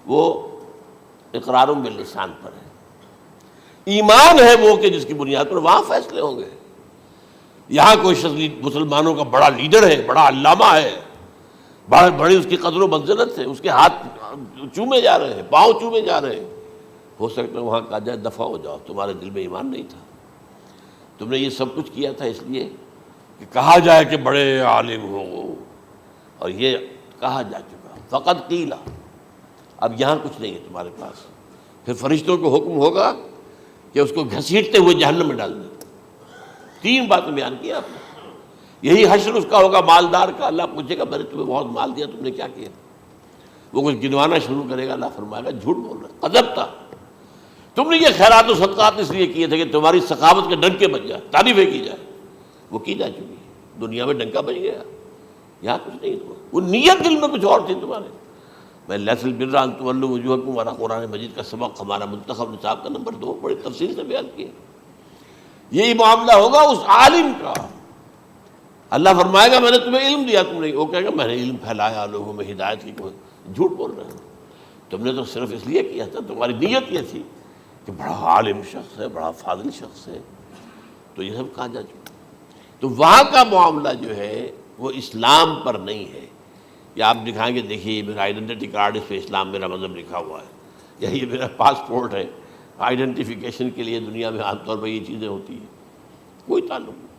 Speaker 1: وہ اقرار باللسان پر ہے. ایمان ہے وہ کہ جس کی بنیاد پر وہاں فیصلے ہوں گے. یہاں کوئی شخص مسلمانوں کا بڑا لیڈر ہے، بڑا علامہ ہے، بڑی اس کی قدر و منزلت ہے، اس کے ہاتھ چومے جا رہے ہیں، پاؤں چومے جا رہے ہیں، ہو سکتا ہے وہاں کہا جائے دفع ہو جاؤ، تمہارے دل میں ایمان نہیں تھا، تم نے یہ سب کچھ کیا تھا اس لیے کہ کہا جائے کہ بڑے عالم ہو، اور یہ کہا جا چکا فقط قیل. اب یہاں کچھ نہیں ہے تمہارے پاس. پھر فرشتوں کو حکم ہوگا کہ اس کو گھسیٹتے ہوئے جہنم میں ڈال دیں. 3 باتیں بیان کی آپ نے. یہی حشر اس کا ہوگا مالدار کا. اللہ پوچھے گا میں نے تمہیں بہت مال دیا، تم نے کیا کیا؟ وہ کچھ گنوانا شروع کرے گا، اللہ فرمائے گا جھوٹ بول رہا ہے، قذبت، تم نے یہ خیرات و صدقات اس لیے کیے تھے کہ تمہاری سخاوت کے ڈنکے بج جائے، تعریفیں کی جائے. وہ کی جا چکی ہے، دنیا میں ڈنکا بج گیا. یہاں کچھ نہیں، وہ نیت دل میں کچھ اور تھی تمہارے. میں لیس البر ان تولوا وجوہکم والا قرآن مجید کا سبق ہمارا منتخب نصاب کا نمبر 2 بڑی تفصیل سے بیان کیا. یہی معاملہ ہوگا اس عالم کا. اللہ فرمائے گا میں نے تمہیں علم دیا، تم نہیں. وہ کہے گا میں نے علم پھیلایا لوگوں میں ہدایت کی. کوئی جھوٹ بول رہے ہو، تم نے تو صرف اس لیے کیا تھا، تمہاری نیت یہ تھی کہ بڑا عالم شخص ہے، بڑا فاضل شخص ہے. تو یہ سب کہا جا چکا. تو وہاں کا معاملہ جو ہے وہ اسلام پر نہیں ہے. یا آپ دکھائیں گے دیکھیے یہ میرا آئیڈینٹی کارڈ، اس پہ اسلام میرا مذہب لکھا ہوا ہے، یا یہ میرا پاسپورٹ ہے. آئیڈینٹیفیکیشن کے لیے دنیا میں عام طور پر یہ چیزیں ہوتی ہیں. کوئی تعلق نہیں.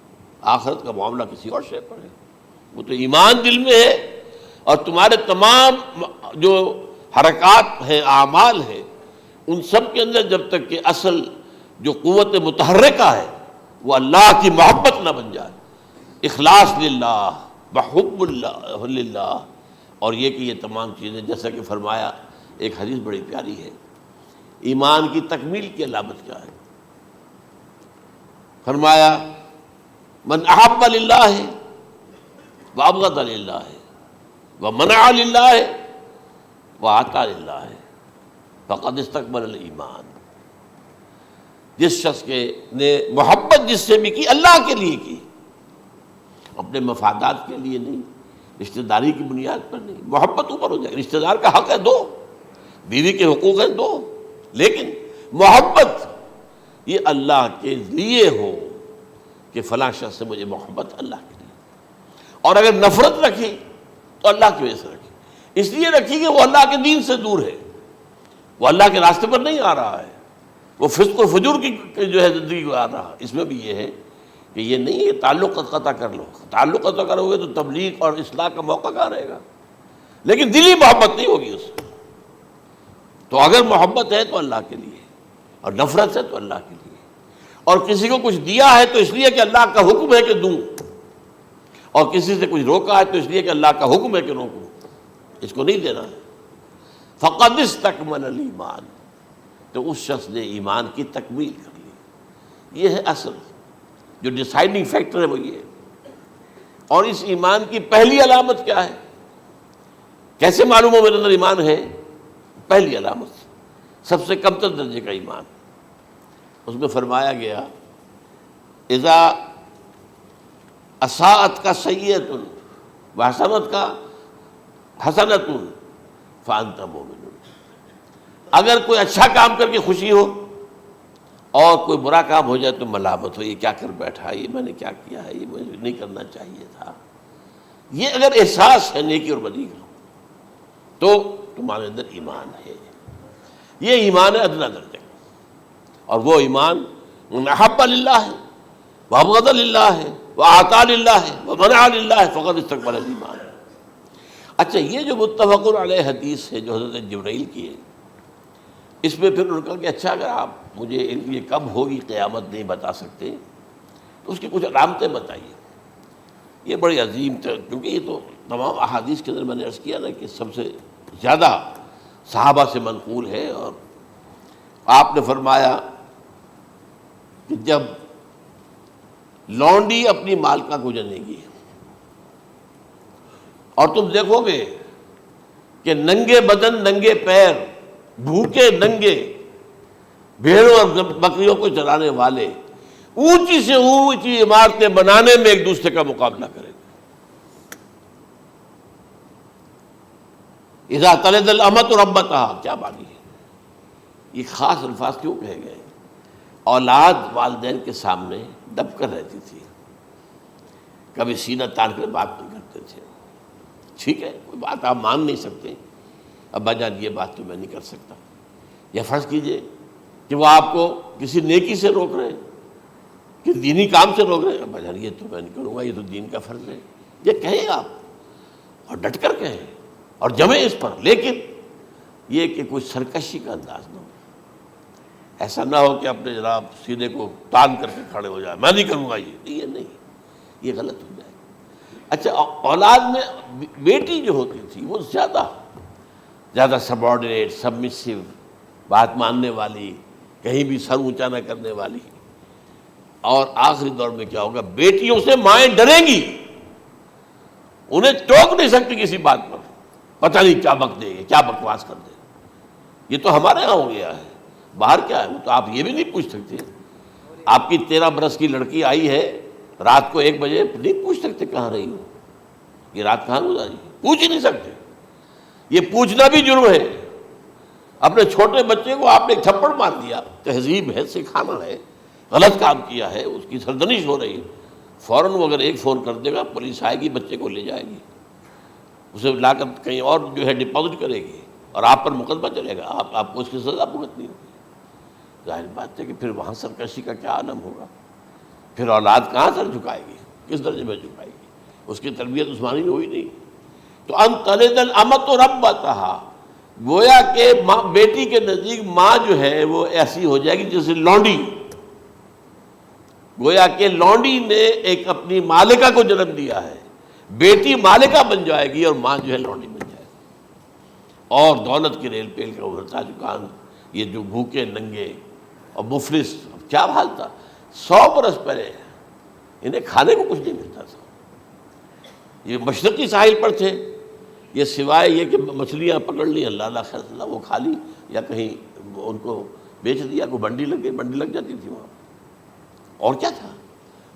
Speaker 1: آخرت کا معاملہ کسی اور شے پر ہے. وہ تو ایمان دل میں ہے اور تمہارے تمام جو حرکات ہیں، اعمال ہیں، ان سب کے اندر جب تک کہ اصل جو قوت متحرکہ ہے وہ اللہ کی محبت نہ بن جائے، اخلاص للہ، بحب اللہ للہ، اور یہ کہ یہ تمام چیزیں جیسا کہ فرمایا، ایک حدیث بڑی پیاری ہے، ایمان کی تکمیل کی علامت کیا ہے؟ فرمایا من احب للہ وابغض للہ ومنع للہ واعطى للہ فقد استکمل الایمان۔ جس شخص کے نے محبت جس سے بھی کی، اللہ کے لیے کی، اپنے مفادات کے لیے نہیں، رشتہ داری کی بنیاد پر نہیں، محبت اوپر ہو جائے، رشتہ دار کا حق ہے دو، بیوی کے حقوق ہیں دو، لیکن محبت یہ اللہ کے لیے ہو کہ فلاں شخص سے مجھے محبت اللہ کے لیے، اور اگر نفرت رکھی تو اللہ کی وجہ سے رکھی، اس لیے رکھی کہ وہ اللہ کے دین سے دور ہے، وہ اللہ کے راستے پر نہیں آ رہا ہے، وہ فسق و فجور کی جو ہے زندگی کو آ رہا۔ اس میں بھی یہ ہے کہ یہ نہیں ہے تعلق قطع کر لو، تعلق قطع کرو گے تو تبلیغ اور اصلاح کا موقع کہاں رہے گا، لیکن دلی محبت نہیں ہوگی اس سے۔ تو اگر محبت ہے تو اللہ کے لیے، اور نفرت ہے تو اللہ کے لیے، اور کسی کو کچھ دیا ہے تو اس لیے کہ اللہ کا حکم ہے کہ دوں، اور کسی سے کچھ روکا ہے تو اس لیے کہ اللہ کا حکم ہے کہ روکوں، اس کو نہیں دینا ہے۔ فقد استکمل الایمان، تو اس شخص نے ایمان کی تکمیل کر لی۔ یہ ہے اصل جو ڈیسائیڈنگ فیکٹر ہے، وہ یہ ہے۔ اور اس ایمان کی پہلی علامت کیا ہے؟ کیسے معلوم ہو میرے اندر ایمان ہے؟ پہلی علامت سب سے کم تر درجے کا ایمان، اس میں فرمایا گیا اذا اساءت کا سیئۃ وحسنت کا حسنۃ فانت مومن، اگر کوئی اچھا کام کر کے خوشی ہو اور کوئی برا کام ہو جائے تو ملامت ہو، یہ کیا کر بیٹھا، یہ میں نے کیا کیا ہے، یہ مجھے نہیں کرنا چاہیے تھا، یہ اگر احساس ہے نیکی اور بدی کا تو تمہارے اندر ایمان ہے۔ یہ ایمان ہے ادنا درجے کا، اور وہ ایمان من احب للہ وابغض للہ واعطى للہ ومنع للہ فقد استکمل الایمان۔ اچھا، یہ جو متفق علیہ حدیث ہے جو حضرت جبرائیل کی ہے، اس میں پھر انہوں نے کہا کہ اچھا اگر آپ مجھے یہ کب ہوگی قیامت نہیں بتا سکتے تو اس کی کچھ علامتیں بتائیے۔ یہ بڑی عظیم تھا، کیونکہ یہ تو تمام احادیث کے اندر میں نے عرض کیا نا کہ سب سے زیادہ صحابہ سے منقول ہے، اور آپ نے فرمایا کہ جب لونڈی اپنی مالکہ کو جنے گی اور تم دیکھو گے کہ ننگے بدن ننگے پیر بھوکے ننگے بھیڑوں اور بکریوں کو چرانے والے اونچی سے اونچی عمارتیں بنانے میں ایک دوسرے کا مقابلہ کریں گے۔ اذا تلد الامۃ ربتها، کیا بانی ہے، یہ خاص الفاظ کیوں کہے گئے؟ اولاد والدین کے سامنے دب کر رہتی تھی، کبھی سینہ تان کر بات نہیں کرتے تھے، ٹھیک ہے کوئی بات آپ مان نہیں سکتے، ابا جان یہ بات تو میں نہیں کر سکتا، یا فرض کیجئے کہ وہ آپ کو کسی نیکی سے روک رہے ہیں، کہ دینی کام سے روک رہے ہیں، ابا جان یہ تو میں نہیں کروں گا، یہ تو دین کا فرض ہے، یہ کہیں آپ اور ڈٹ کر کہیں اور جمیں اس پر، لیکن یہ کہ کوئی سرکشی کا انداز نہ ہو، ایسا نہ ہو کہ اپنے جناب سینے کو تان کر کے کھڑے ہو جائے، میں نہیں کروں گا، یہ نہیں، یہ غلط ہو جائے۔ اچھا، اولاد میں بیٹی جو ہوتی تھی وہ زیادہ سبارڈینیٹ، سبمسیو، بات ماننے والی، کہیں بھی سر اونچا نہ کرنے والی، اور آخری دور میں کیا ہوگا، بیٹیوں سے مائیں ڈریں گی، انہیں ٹوک نہیں سکتی کسی بات پر، پتہ نہیں کیا بک دے گی، کیا بکواس کر دے گی۔ یہ تو ہمارے ہاں ہو گیا ہے، باہر کیا ہے وہ تو آپ یہ بھی نہیں پوچھ سکتے، آپ کی 13 برس کی لڑکی آئی ہے رات کو 1 بجے، نہیں پوچھ سکتے کہاں رہی ہو، یہ رات کہاں گزاری، پوچھ ہی نہیں سکتے، یہ پوچھنا بھی جرم ہے۔ اپنے چھوٹے بچے کو آپ نے ایک تھپڑ مار دیا، تہذیب ہے، سکھانا ہے، غلط کام کیا ہے، اس کی سرزنش ہو رہی ہے، فوراً وہ اگر ایک فون کر دے گا پولیس آئے گی، بچے کو لے جائے گی، اسے لا کر کہیں اور جو ہے ڈپازٹ کرے گی، اور آپ پر مقدمہ چلے گا، آپ کو اس کی سزا بھگتنی ہوگی۔ ظاہر بات ہے کہ پھر وہاں سرکشی کا کیا عالم ہوگا، پھر اولاد کہاں سر جھکائے گی، کس درجے میں جھکائے گی، اس کی تربیت عثمانی میں ہوئی نہیں، تو ان تلد الامۃ ربتہا، گویا کہ بیٹی کے نزدیک ماں جو ہے وہ ایسی ہو جائے گی جیسے لونڈی، گویا کہ لونڈی نے ایک اپنی مالکہ کو جنم دیا ہے، بیٹی مالکہ بن جائے گی اور ماں جو ہے لونڈی بن جائے گی، اور دولت کی ریل پیل کا ابھرتا دکان، یہ جو بھوکے ننگے اور مفلس، کیا حال تھا 100 برس پہلے، انہیں کھانے کو کچھ نہیں ملتا تھا، یہ مشرقی ساحل پر تھے، یہ سوائے یہ کہ مچھلیاں پکڑ لی اللہ خیر اللہ وہ کھا لی، یا کہیں ان کو بیچ دیا، کوئی بنڈی لگ گئی، بنڈی لگ جاتی تھی وہاں، اور کیا تھا؟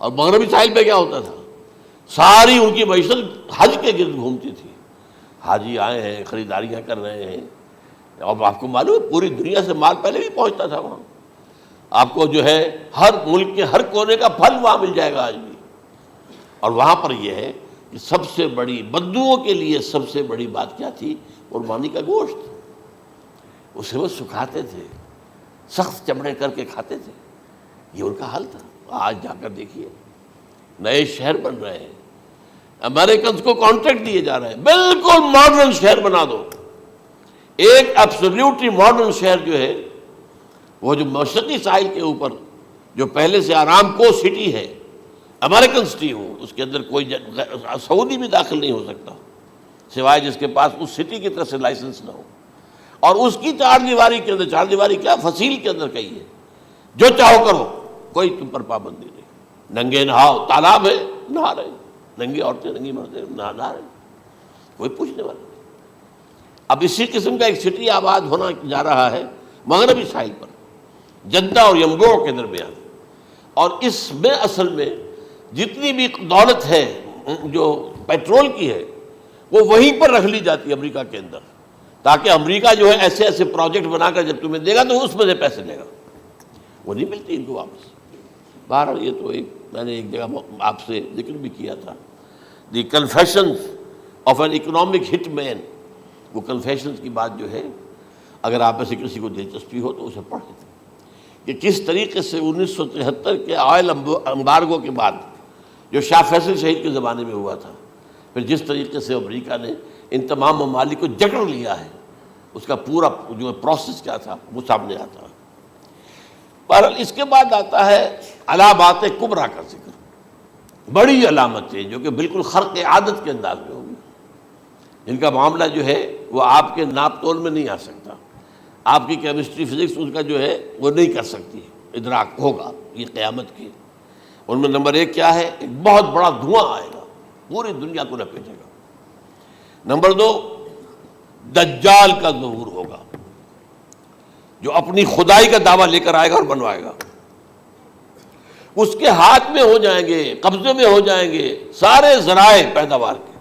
Speaker 1: اور مغربی ساحل پہ کیا ہوتا تھا؟ ساری ان کی معیشت حج کے گرد گھومتی تھی، حاجی آئے ہیں خریداریاں کر رہے ہیں، اور آپ کو معلوم ہے پوری دنیا سے مال پہلے بھی پہنچتا تھا وہاں، آپ کو جو ہے ہر ملک کے ہر کونے کا پھل وہاں مل جائے گا آج بھی، اور وہاں پر یہ ہے کہ سب سے بڑی بدوؤں کے لیے سب سے بڑی بات کیا تھی؟ قربانی کا گوشت، اسے وہ سکھاتے تھے، سخت چمڑے کر کے کھاتے تھے، یہ ان کا حل تھا۔ آج جا کر دیکھیے نئے شہر بن رہے ہیں، امریکنز کو کانٹریکٹ دیے جا رہے ہیں، بالکل ماڈرن شہر بنا دو، ایک ایبسلیوٹلی ماڈرن شہر جو ہے وہ جو مشرقی ساحل کے اوپر جو پہلے سے آرام کو سٹی ہے، امریکن سٹی ہو، اس کے اندر کوئی سعودی بھی داخل نہیں ہو سکتا سوائے جس کے پاس اس سٹی کی طرف سے لائسنس نہ ہو، اور اس کی چار دیواری کے اندر، چار دیواری کیا فصیل کے اندر کہی ہے، جو چاہو کرو، کوئی تم پر پابندی نہیں، ننگے نہاؤ، تالاب ہے نہا رہے، ننگی عورتیں ننگی مردیں نہا رہے، کوئی پوچھنے والا نہیں۔ اب اسی قسم کا ایک سٹی آباد ہونا جا رہا ہے مغربی ساحل پر، جدہ اور ینبوع کے درمیان، اور اس میں اصل میں جتنی بھی دولت ہے جو پیٹرول کی ہے وہ وہیں پر رکھ لی جاتی ہے امریکہ کے اندر، تاکہ امریکہ جو ہے ایسے ایسے پروجیکٹ بنا کر جب تمہیں دے گا تو اس میں سے پیسے لے گا، وہ نہیں ملتی ان کو واپس۔ بہرحال یہ تو میں نے ایک جگہ آپ سے ذکر بھی کیا تھا، دی کنفیشنز آف این اکنامک ہٹ مین، وہ کنفیشنز کی بات جو ہے اگر آپ میں سے کسی کو دلچسپی ہو تو اسے پڑھیں کہ کس طریقے سے 1973 کے آئل امبارگو کے بعد جو شاہ فیصل شہید کے زمانے میں ہوا تھا، پھر جس طریقے سے امریکہ نے ان تمام ممالک کو جکڑ لیا ہے، اس کا پورا جو پروسیس کیا تھا وہ سامنے آتا ہے۔ بہرحال اس کے بعد آتا ہے علامات کبریٰ کا ذکر، بڑی علامتیں جو کہ بالکل خرق عادت کے انداز میں ہوگی، جن کا معاملہ جو ہے وہ آپ کے ناپ تول میں نہیں آ سکتا، آپ کی کیمسٹری فزکس اس کا جو ہے وہ نہیں کر سکتی، ادراک ہوگا یہ قیامت کی۔ ان میں نمبر 1 کیا ہے؟ ایک بہت بڑا دھواں آئے گا، پوری دنیا کو لپیٹے گا۔ نمبر 2 دجال کا ظہور ہوگا، جو اپنی خدائی کا دعویٰ لے کر آئے گا اور بنوائے گا، اس کے ہاتھ میں ہو جائیں گے، قبضے میں ہو جائیں گے سارے ذرائع پیداوار کے،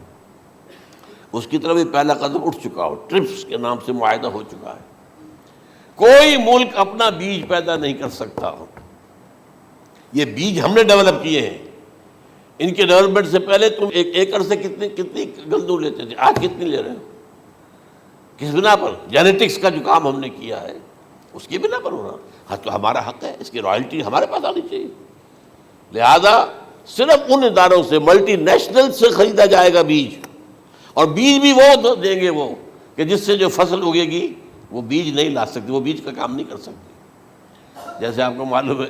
Speaker 1: اس کی طرف بھی پہلا قدم اٹھ چکا ہو، ٹرپس کے نام سے معاہدہ ہو چکا ہے، کوئی ملک اپنا بیج پیدا نہیں کر سکتا، یہ بیج ہم نے ڈیولپ کیے ہیں، ان کے ڈیولپمنٹ سے پہلے تم ایک ایکڑ سے کتنی گندم لیتے تھے، آج کتنی لے رہے ہو؟ کس بنا پر؟ جینیٹکس کا جو کام ہم نے کیا ہے اس کی بنا پر ہو رہا، ہاں تو ہمارا حق ہے، اس کی رائلٹی ہمارے پاس آنی چاہیے، لہذا صرف ان اداروں سے ملٹی نیشنل سے خریدا جائے گا بیج، اور بیج بھی وہ دیں گے وہ کہ جس سے جو فصل اگے گی وہ بیج نہیں لا سکتی، وہ بیج کا کام نہیں کر سکتی۔ جیسے آپ کو معلوم ہے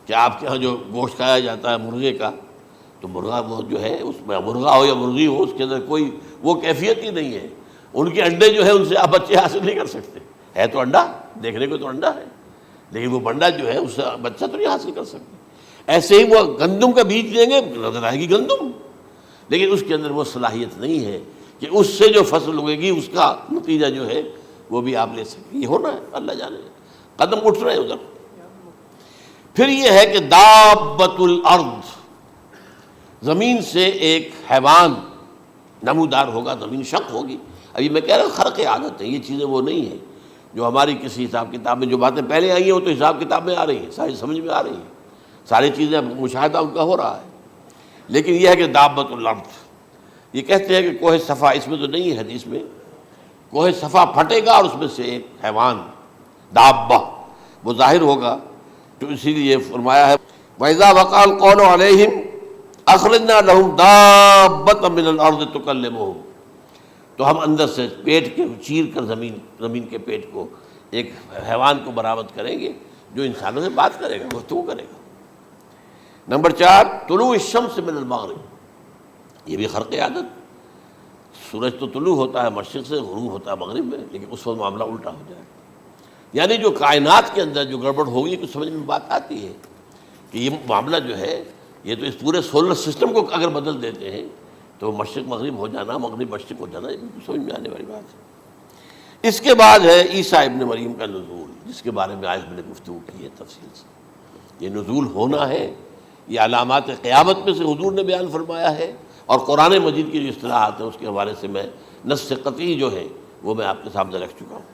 Speaker 1: کہ آپ کے ہاں جو گوشت کھایا جاتا ہے مرغے کا، تو مرغا وہ جو ہے اس میں مرغا ہو یا مرغی ہو، اس کے اندر کوئی وہ کیفیت ہی نہیں ہے، ان کے انڈے جو ہے ان سے آپ بچے حاصل نہیں کر سکتے، ہے تو انڈا، دیکھنے کو تو انڈا ہے لیکن وہ بنڈا جو ہے اس سے بچہ تو نہیں حاصل کر سکتے۔ ایسے ہی وہ گندم کا بیج دیں گے، نظر آئے گی گندم، لیکن اس کے اندر وہ صلاحیت نہیں ہے کہ اس سے جو فصل اگے گی اس کا نتیجہ جو ہے وہ بھی آپ لے سکیں۔ یہ ہونا ہے، اللہ جانے، قدم اٹھ رہے ہیں ادھر۔ پھر یہ ہے کہ دابۃ الارض، زمین سے ایک حیوان نمودار ہوگا، زمین شق ہوگی۔ ابھی میں کہہ رہا ہوں خرق عادت ہے، یہ چیزیں وہ نہیں ہیں جو ہماری کسی حساب کتاب میں جو باتیں پہلے آئی ہیں وہ تو حساب کتاب میں آ رہی ہیں، ساری سمجھ میں آ رہی ہیں، ساری چیزیں مشاہدہ ان کا ہو رہا ہے، لیکن یہ ہے کہ دابۃ الارض، یہ کہتے ہیں کہ کوہ صفا، اس میں تو نہیں ہے حدیث میں، کوہ صفا پھٹے گا اور اس میں سے ایک حیوان دابہ وہ ظاہر ہوگا، تو اسی لیے فرمایا ہے وَإِذَا وَقَعَ الْقَوْلُ عَلَيْهِمْ أَخْرَجْنَا لَهُمْ دَابَّةً مِّنَ الْأَرْضِ تُكَلِّمُهُمْ، تو ہم اندر سے پیٹ کے چیر کر زمین کے پیٹ کو ایک حیوان کو برآمد کریں گے جو انسانوں سے بات کرے گا، گفتگو کرے گا۔ نمبر 4، طلوع الشمس من المغرب، یہ بھی خرق عادت۔ سورج تو طلوع ہوتا ہے مشرق سے، غروب ہوتا ہے مغرب میں، لیکن اس وقت معاملہ الٹا ہو جائے، یعنی جو کائنات کے اندر جو گڑبڑ ہوگی کچھ سمجھ میں بات آتی ہے کہ یہ معاملہ جو ہے، یہ تو اس پورے سولر سسٹم کو اگر بدل دیتے ہیں تو مشرق مغرب ہو جانا، مغرب مشرق ہو جانا، یہ سمجھ میں آنے والی بات ہے۔ اس کے بعد ہے عیسیٰ ابن مریم کا نزول، جس کے بارے میں آج میں نے گفتگو کی ہے تفصیل سے۔ یہ نزول ہونا ہے، یہ علامات قیامت میں سے حضور نے بیان فرمایا ہے، اور قرآن مجید کی جو اصطلاحات ہیں اس کے حوالے سے میں نص قطعی جو ہے وہ میں آپ کے سامنے رکھ چکا ہوں۔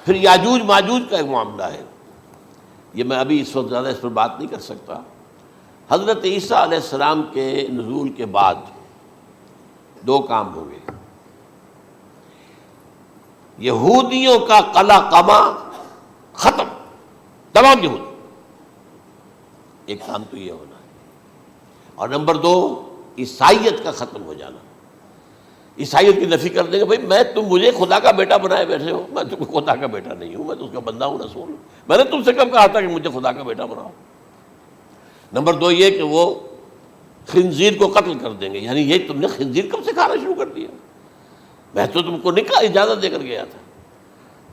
Speaker 1: پھر یاجوج ماجوج کا ایک معاملہ ہے، یہ میں ابھی اس وقت زیادہ اس پر بات نہیں کر سکتا۔ حضرت عیسیٰ علیہ السلام کے نزول کے بعد 2 کام ہوں گے۔ یہودیوں کا قلع قمع ختم، تمام یہود، ایک کام تو یہ ہونا ہے، اور نمبر 2 عیسائیت کا ختم ہو جانا۔ عیسائیت کی نفی کر دیں گے، بھائی تم مجھے خدا کا بیٹا بنائے بیٹھے ہو، میں تم خدا کا بیٹا نہیں ہوں، میں تو اس کا بندہ ہوں، رسول ہوں، میں نے تم سے کب کہا تھا کہ مجھے خدا کا بیٹا بناؤ۔ نمبر 2 یہ کہ وہ خنزیر کو قتل کر دیں گے، یعنی یہ تم نے خنزیر کب سے کھانا شروع کر دیا؟ میں تو تم کو نکاح اجازت دے کر گیا تھا،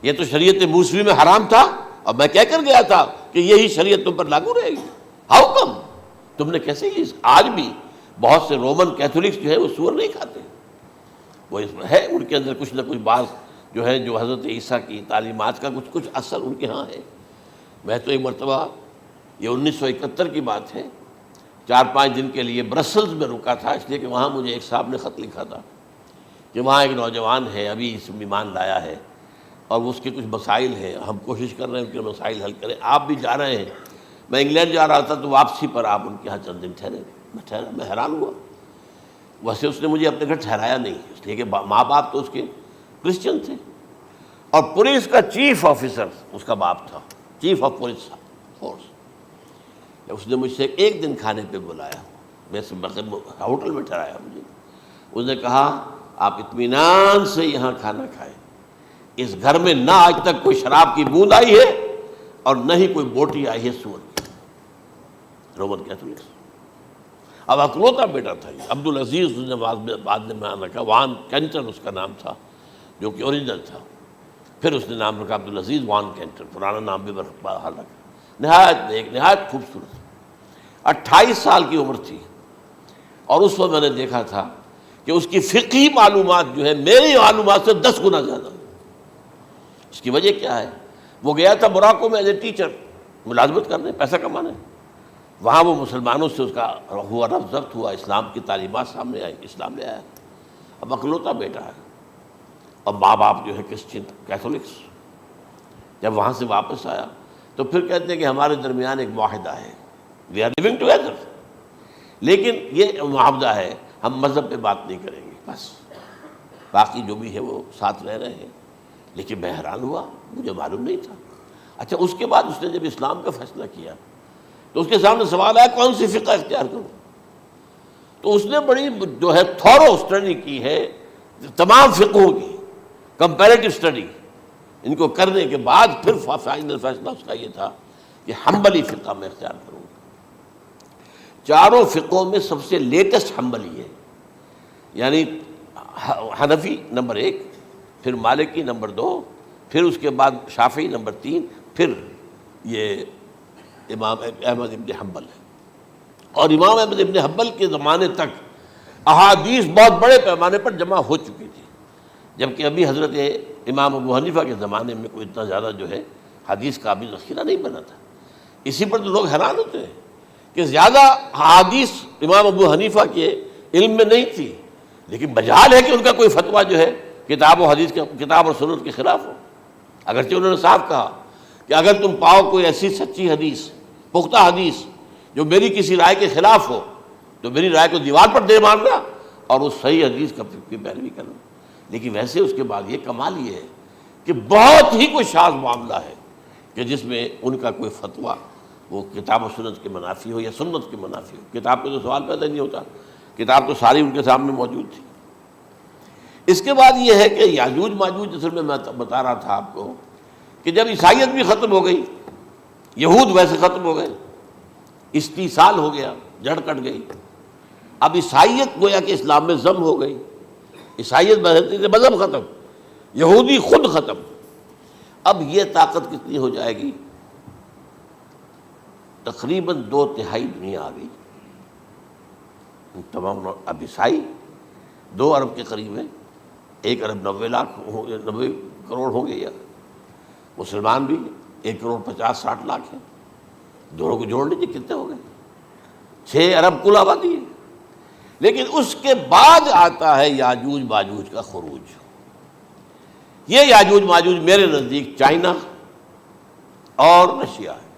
Speaker 1: یہ تو شریعت موسوی میں حرام تھا، اور میں کہہ کر گیا تھا کہ یہی شریعت تم پر لاگو رہے گی، ہاؤ کم؟ تم نے کیسے یہ؟ آج بھی بہت سے رومن کیتھولکس جو ہے وہ سور نہیں کھاتے، وہ اس میں ہے ان کے اندر کچھ نہ کچھ بات جو ہے جو حضرت عیسیٰ کی تعلیمات کا کچھ اثر ان کے ہاں ہے۔ میں تو ایک مرتبہ، یہ 1971 کی بات ہے، 4-5 دن کے لیے برسلز میں رکا تھا، اس لیے کہ وہاں مجھے ایک صاحب نے خط لکھا تھا کہ وہاں ایک نوجوان ہے، ابھی اس میں ایمان لایا ہے، اور اس کے کچھ مسائل ہیں، ہم کوشش کر رہے ہیں ان کے مسائل حل کریں، آپ بھی جا رہے ہیں۔ میں انگلینڈ جا رہا تھا تو واپسی پر آپ ان کے یہاں چند دن ٹھہرے، میں حیران ہوا۔ ویسے اس نے مجھے اپنے گھر ٹھہرایا نہیں، اس لیے کہ ماں باپ تو اس کے کرسچن تھے، اور پولیس کا چیف آفیسر اس کا باپ تھا، چیف آف پولیس فورس۔ اس نے مجھ سے 1 دن کھانے پہ بلایا، میں سے ہوٹل میں ٹھہرایا مجھے، اس نے کہا آپ اطمینان سے یہاں کھانا کھائیں، اس گھر میں نہ آج تک کوئی شراب کی بوند آئی ہے اور نہ ہی کوئی بوٹی آئی ہے سور کی۔ Roman Catholics. اب اکلوتا بیٹا تھا یہ، عبدالعزیز اس نے بعد میں نام رکھا، وان کینٹر اس کا نام تھا جو کہ اوریجنل تھا، پھر اس نے نام رکھا عبدالعزیز وان کینٹر، پرانا نام بھی بہرحال رکھا۔ نہایت خوبصورت، 28 سال کی عمر تھی، اور اس وقت میں نے دیکھا تھا کہ اس کی فقہی معلومات جو ہے میری معلومات سے 10 گنا زیادہ۔ اس کی وجہ کیا ہے؟ وہ گیا تھا موراکو میں ایز اے ٹیچر ملازمت کرنے، پیسہ کمانے، وہاں وہ مسلمانوں سے اس کا ہوا رفع ضبط ہوا، اسلام کی تعلیمات سامنے آئی، اسلام لے آیا۔ اب اکلوتا بیٹا ہے، اور ماں باپ جو ہے کرسچن کیتھولکس۔ جب وہاں سے واپس آیا تو پھر کہتے ہیں کہ ہمارے درمیان ایک معاہدہ ہے، وی آر لیونگ ٹوگیدر، لیکن یہ معاہدہ ہے ہم مذہب پہ بات نہیں کریں گے، بس باقی جو بھی ہے وہ ساتھ رہ رہے ہیں۔ لیکن میں حیران ہوا، مجھے معلوم نہیں تھا۔ اچھا، اس کے بعد اس نے جب اسلام کا فیصلہ کیا تو اس کے سامنے سوال آیا کون سی فقہ اختیار کروں؟ تو اس نے بڑی جو ہے تھورو اسٹڈی کی ہے تمام فقہوں کی، کمپیریٹو اسٹڈی، ان کو کرنے کے بعد پھر فائنل فیصلہ اس کا یہ تھا کہ حنبلی فقہ میں اختیار کروں گا۔ 4 فقہوں میں سب سے لیٹسٹ حنبلی ہے، یعنی حنفی نمبر 1، پھر مالکی نمبر 2، پھر اس کے بعد شافعی نمبر 3، پھر یہ امام احمد ابن حنبل ہے۔ اور امام احمد ابن حنبل کے زمانے تک احادیث بہت بڑے پیمانے پر جمع ہو چکی تھی، جبکہ ابھی حضرت امام ابو حنیفہ کے زمانے میں کوئی اتنا زیادہ جو ہے حدیث کا بھی ذخیرہ نہیں بنا تھا۔ اسی پر تو لوگ حیران ہوتے ہیں کہ زیادہ حدیث امام ابو حنیفہ کے علم میں نہیں تھی، لیکن مجال ہے کہ ان کا کوئی فتویٰ جو ہے کتاب و حدیث کے، کتاب اور سنت کے خلاف ہو۔ اگرچہ انہوں نے صاف کہا کہ اگر تم پاؤ کوئی ایسی سچی حدیث، پختہ حدیث جو میری کسی رائے کے خلاف ہو تو میری رائے کو دیوار پر دے مارنا اور اس صحیح حدیث کی پیروی کرنا۔ لیکن ویسے اس کے بعد یہ کمال یہ ہے کہ بہت ہی کوئی شاذ معاملہ ہے کہ جس میں ان کا کوئی فتویٰ وہ کتاب و سنت کے منافی ہو یا سنت کے منافی ہو. کتاب پہ تو سوال پیدا نہیں ہوتا، کتاب تو ساری ان کے سامنے موجود تھی. اس کے بعد یہ ہے کہ یاجوج ماجوج، اصل میں بتا رہا تھا آپ کو کہ جب عیسائیت بھی ختم ہو گئی، یہود ویسے ختم ہو گئے، استیصال ہو گیا، جڑ کٹ گئی، اب عیسائیت گویا کہ اسلام میں ضم ہو گئی. عیسائیت مذہب ختم، یہودی خود ختم. اب یہ طاقت کتنی ہو جائے گی؟ تقریباً 2/3 دنیا آ گئی. تمام اب عیسائی 2 ارب کے قریب ہیں، 1 ارب 90 کروڑ ہوں گے، یا مسلمان بھی 1 کروڑ 50-60 لاکھ ہیں. دونوں کو جوڑ لیجیے کتنے ہو گئے؟ 6 ارب کل آبادی ہے. لیکن اس کے بعد آتا ہے یاجوج ماجوج کا خروج. یہ یاجوج ماجوج میرے نزدیک چائنا اور رشیا ہے.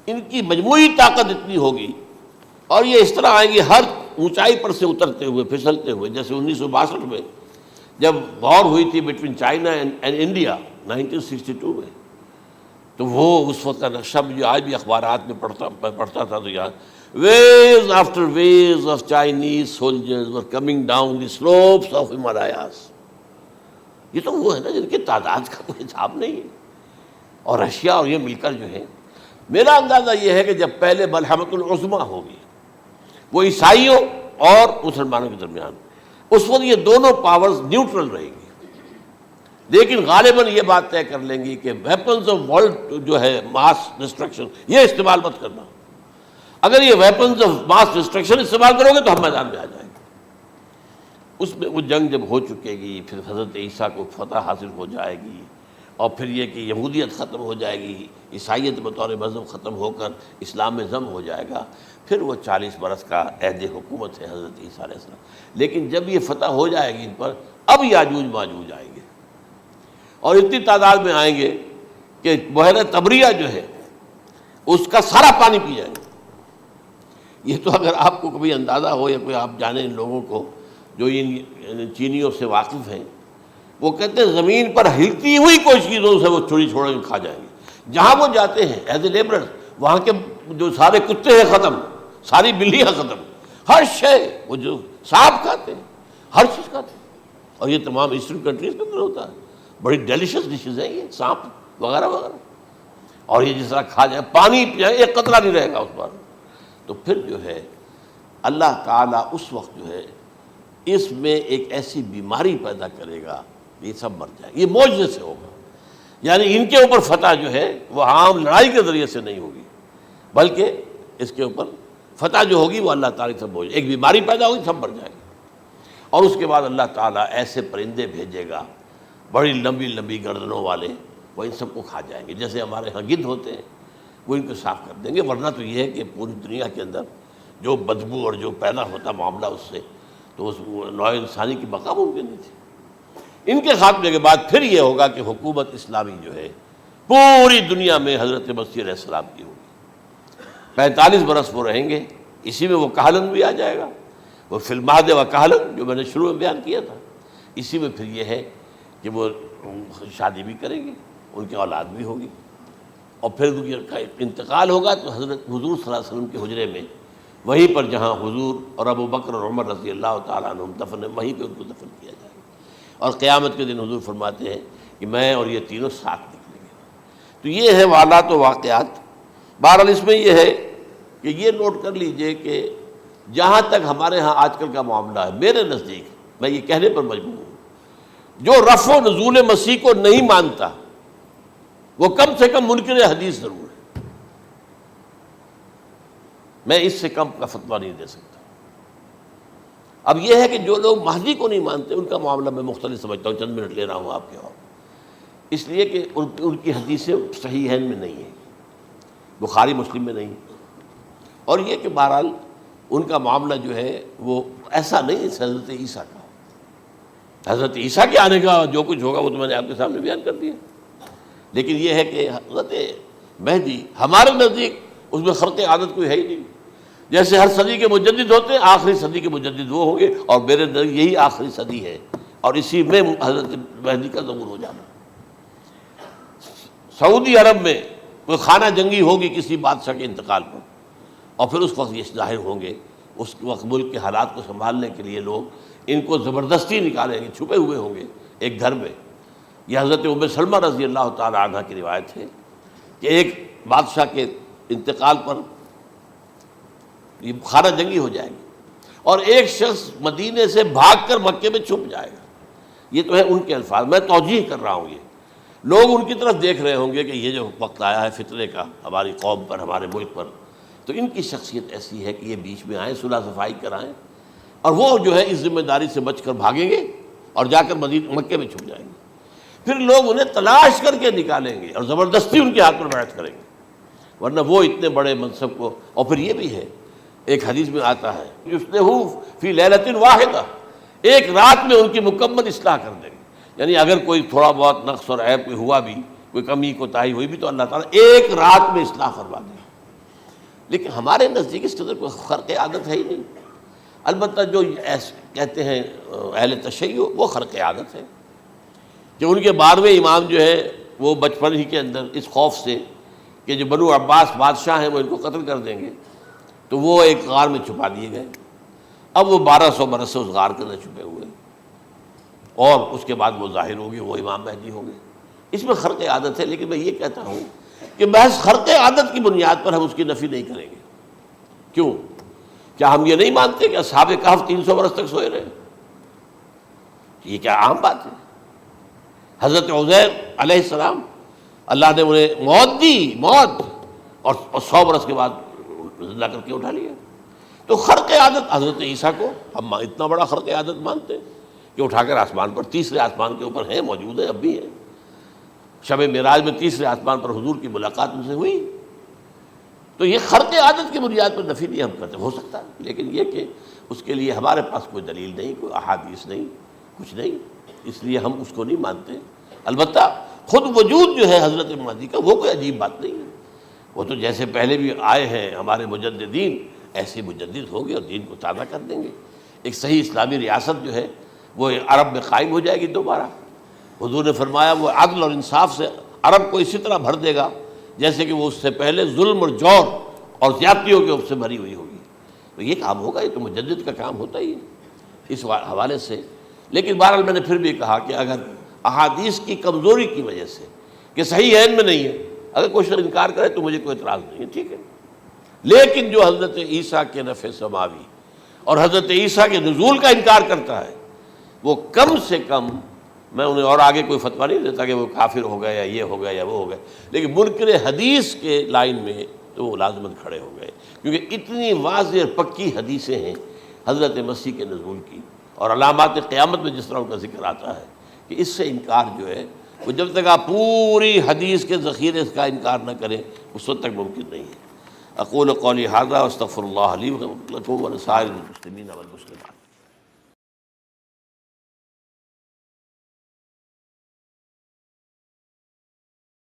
Speaker 1: ان کی مجموعی طاقت اتنی ہوگی، اور یہ اس طرح آئیں گے ہر اونچائی پر سے اترتے ہوئے، پھسلتے ہوئے. جیسے 1962 میں جب وار ہوئی تھی بٹوین چائنا اینڈ انڈیا 1962 میں، تو وہ اس وقت کا نقشہ مجھے آج بھی اخبارات میں پڑھتا تھا تو یاد، waves after waves of Chinese soldiers were coming down the slopes of Himalayas. یہ تو وہ ہے نا جن کی تعداد کا کوئی حساب نہیں ہے. اور رشیا اور یہ مل کر جو ہے، میرا اندازہ یہ ہے کہ جب پہلے ملحمۃ العظمیٰ ہوگی وہ عیسائیوں اور مسلمانوں کے درمیان، اس وقت یہ دونوں پاورز نیوٹرل رہیں گی، لیکن غالباً یہ بات طے کر لیں گی کہ ویپنز آف ورلڈ جو ہے ماس ڈسٹرکشن، یہ استعمال مت کرنا. اگر یہ ویپنز آف ماس ڈسٹرکشن استعمال کرو گے تو ہم میدان میں آ جائیں گے. اس میں وہ جنگ جب ہو چکے گی، پھر حضرت عیسیٰ کو فتح حاصل ہو جائے گی، اور پھر یہ کہ یہودیت ختم ہو جائے گی، عیسائیت بطور مذہب ختم ہو کر اسلام میں ضم ہو جائے گا. پھر وہ 40 برس کا عہد حکومت ہے حضرت عیسیٰ علیہ السلام. لیکن جب یہ فتح ہو جائے گی ان پر، اب یاجوج ماجوج آئیں گے، اور اتنی تعداد میں آئیں گے کہ بحیرہ طبریہ جو ہے اس کا سارا پانی پی جائیں گے. یہ تو اگر آپ کو کبھی اندازہ ہو یا کوئی آپ جانیں ان لوگوں کو جو ان چینیوں سے واقف ہیں، وہ کہتے ہیں زمین پر ہلتی ہوئی کوئی چیزوں سے وہ چھوڑ کے کھا جائیں گے. جہاں وہ جاتے ہیں ایز اے لیبرر، وہاں کے جو سارے کتے ہیں ختم، ساری بلیاں ختم، ہر شے، وہ جو سانپ کھاتے ہیں، ہر چیز کھاتے ہیں. اور یہ تمام ایسٹرن کنٹریز کے اندر ہوتا ہے. بڑی ڈیلیشس ڈشز ہیں یہ سانپ وغیرہ وغیرہ. اور یہ جس طرح کھا جائے، پانی پیا، ایک قطرہ نہیں رہے گا اس پر. تو پھر جو ہے اللہ تعالیٰ اس وقت جو ہے اس میں ایک ایسی بیماری پیدا کرے گا، یہ سب مر جائے. یہ معجزے سے ہوگا. یعنی ان کے اوپر فتح جو ہے وہ عام لڑائی کے ذریعے سے نہیں ہوگی، بلکہ اس کے اوپر فتح جو ہوگی وہ اللہ تعالیٰ سے بوجھ، ایک بیماری پیدا ہوگی، سب مر جائے گی. اور اس کے بعد اللہ تعالیٰ ایسے پرندے بھیجے گا بڑی لمبی لمبی گردنوں والے، وہ ان سب کو کھا جائیں گے. جیسے ہمارے ہاں گدھ ہوتے ہیں، وہ ان کو صاف کر دیں گے. ورنہ تو یہ ہے کہ پوری دنیا کے اندر جو بدبو اور جو پیدا ہوتا معاملہ اس سے، تو اس نوع انسانی کی بقا ممکن نہیں تھی. ان کے خاتمے کے بعد پھر یہ ہوگا کہ حکومت اسلامی جو ہے پوری دنیا میں حضرت مسیح علیہ السلام کی ہوگی. 45 برس وہ رہیں گے. اسی میں وہ کہلن بھی آ جائے گا، وہ فی المہد و کہلن جو میں نے شروع میں بیان کیا تھا. اسی میں پھر یہ ہے کہ وہ شادی بھی کریں گے، ان کی اولاد بھی ہوگی، اور پھر ان کا انتقال ہوگا تو حضرت حضور صلی اللہ علیہ وسلم کے حجرے میں، وہیں پر جہاں حضور اور ابو بکر اور عمر رضی اللہ تعالیٰ عنہم دفن ہیں، وہیں پہ ان کو دفن کیا جائے گا. اور قیامت کے دن حضور فرماتے ہیں کہ میں اور یہ تینوں ساتھ نکلیں گے. تو یہ ہے حالات و واقعات. بہرحال اس میں یہ ہے کہ یہ نوٹ کر لیجئے کہ جہاں تک ہمارے ہاں آج کل کا معاملہ ہے، میرے نزدیک میں یہ کہنے پر مجبور ہوں، جو رفع و نزول مسیح کو نہیں مانتا وہ کم سے کم منکر حدیث ضرور ہے. میں اس سے کم کا فتویٰ نہیں دے سکتا. اب یہ ہے کہ جو لوگ مہدی کو نہیں مانتے ان کا معاملہ میں مختلف سمجھتا ہوں. چند منٹ لے رہا ہوں آپ کے، اور اس لیے کہ ان کی حدیثیں صحیحین میں نہیں ہیں، بخاری مسلم میں نہیں. اور یہ کہ بہرحال ان کا معاملہ جو ہے وہ ایسا نہیں ہے حضرت عیسیٰ کا. حضرت عیسیٰ کے آنے کا جو کچھ ہوگا وہ تو میں نے آپ کے سامنے بیان کر دیا. لیکن یہ ہے کہ حضرت مہدی ہمارے نزدیک اس میں خرق عادت کوئی ہے ہی نہیں. جیسے ہر صدی کے مجدد ہوتے ہیں، آخری صدی کے مجدد وہ ہوں گے، اور میرے نزدیک یہی آخری صدی ہے، اور اسی میں حضرت مہدی کا ظہور ہو جانا. سعودی عرب میں کوئی خانہ جنگی ہوگی کسی بادشاہ کے انتقال پر، اور پھر اس وقت یہ ظاہر ہوں گے، اس وقت ملک کے حالات کو سنبھالنے کے لیے لوگ ان کو زبردستی نکالیں گے، چھپے ہوئے ہوں گے ایک گھر میں۔ یہ حضرت ام سلمہ رضی اللہ تعالی عنہ کی روایت ہے کہ ایک بادشاہ کے انتقال پر یہ خانہ جنگی ہو جائے گی، اور ایک شخص مدینے سے بھاگ کر مکے میں چھپ جائے گا۔ یہ تو ہے ان کے الفاظ، میں توجیہ کر رہا ہوں۔ یہ لوگ ان کی طرف دیکھ رہے ہوں گے کہ یہ جو وقت آیا ہے فتنے کا ہماری قوم پر، ہمارے ملک پر، تو ان کی شخصیت ایسی ہے کہ یہ بیچ میں آئیں، صلح صفائی کرائیں، اور وہ جو ہے اس ذمہ داری سے بچ کر بھاگیں گے اور جا کر مکے میں چھپ جائیں گے۔ پھر لوگ انہیں تلاش کر کے نکالیں گے اور زبردستی ان کے ہاتھ پر بیعت کریں گے، ورنہ وہ اتنے بڑے منصب کو۔ اور پھر یہ بھی ہے، ایک حدیث میں آتا ہے یصلحُ فی لیلۃ واحدہ، ایک رات میں ان کی مکمل اصلاح کر دیں گے۔ یعنی اگر کوئی تھوڑا بہت نقص اور عیب کوئی ہوا بھی، کوئی کمی کوتاہی ہوئی بھی، تو اللہ تعالیٰ ایک رات میں اصلاح کروا دیں گے۔ لیکن ہمارے نزدیک اس قدر کوئی خرق عادت ہے ہی نہیں۔ البتہ جو کہتے ہیں اہل تشیع، وہ خرق عادت ہے کہ ان کے 12ویں امام جو ہے وہ بچپن ہی کے اندر اس خوف سے کہ جو بنو عباس بادشاہ ہیں وہ ان کو قتل کر دیں گے، تو وہ ایک غار میں چھپا دیے گئے۔ اب وہ 1200 برس سے اس غار کے اندر چھپے ہوئے، اور اس کے بعد وہ ظاہر ہوگی، وہ امام مہدی ہوں گے۔ اس میں خرق عادت ہے، لیکن میں یہ کہتا ہوں کہ محض خرق عادت کی بنیاد پر ہم اس کی نفی نہیں کریں گے۔ کیوں؟ کیا ہم یہ نہیں مانتے کہ اصحاب کہف 300 برس تک سوئے رہے؟ یہ کیا عام بات ہے؟ حضرت عزیر علیہ السلام، اللہ نے انہیں موت دی، موت، اور 100 برس کے بعد زندہ کر کے اٹھا لیا۔ تو خرق عادت حضرت عیسیٰ کو ہم اتنا بڑا خرق عادت مانتے ہیں کہ اٹھا کر آسمان پر، تیسرے آسمان کے اوپر ہیں، موجود ہیں، اب بھی ہیں۔ شب معراج میں تیسرے آسمان پر حضور کی ملاقات ان سے ہوئی۔ تو یہ خرق عادت کی بنیاد پر نفی نہیں ہم کرتے، ہو سکتا ہے، لیکن یہ کہ اس کے لیے ہمارے پاس کوئی دلیل نہیں، کوئی احادیث نہیں، کچھ نہیں، اس لیے ہم اس کو نہیں مانتے۔ البتہ خود وجود جو ہے حضرت مہدی کا، وہ کوئی عجیب بات نہیں ہے۔ وہ تو جیسے پہلے بھی آئے ہیں ہمارے مجددین، ایسے مجدد ہوں گے اور دین کو تازہ کر دیں گے۔ ایک صحیح اسلامی ریاست جو ہے وہ عرب میں قائم ہو جائے گی دوبارہ۔ حضور نے فرمایا وہ عدل اور انصاف سے عرب کو اسی طرح بھر دے گا جیسے کہ وہ اس سے پہلے ظلم اور جور اور زیادتیوں کے سے بھری ہوئی ہوگی۔ تو یہ کام ہوگا، یہ تو مجدد کا کام ہوتا ہی ہے اس حوالے سے۔ لیکن بہرحال میں نے پھر بھی کہا کہ اگر احادیث کی کمزوری کی وجہ سے کہ صحیح عین میں نہیں ہے، اگر کوئی شخص انکار کرے تو مجھے کوئی اعتراض نہیں ہے، ٹھیک ہے۔ لیکن جو حضرت عیسیٰ کے نفع سماوی اور حضرت عیسیٰ کے نزول کا انکار کرتا ہے، وہ کم سے کم، میں انہیں اور آگے کوئی فتویٰ نہیں دیتا کہ وہ کافر ہو گئے یا یہ ہو گئے یا وہ ہو گئے، لیکن منکر حدیث کے لائن میں تو وہ لازمت کھڑے ہو گئے، کیونکہ اتنی واضح اور پکی حدیثیں ہیں حضرت مسیح کے نزول کی، اور علامات قیامت میں جس طرح ان کا ذکر آتا ہے کہ اس سے انکار جو ہے وہ جب تک آپ پوری حدیث کے ذخیرے کا انکار نہ کریں اس وقت تک ممکن نہیں ہے۔ اقول قولی ھذا واستغفر اللہ لی ولکم ولسائر المسلمین والمسلمات۔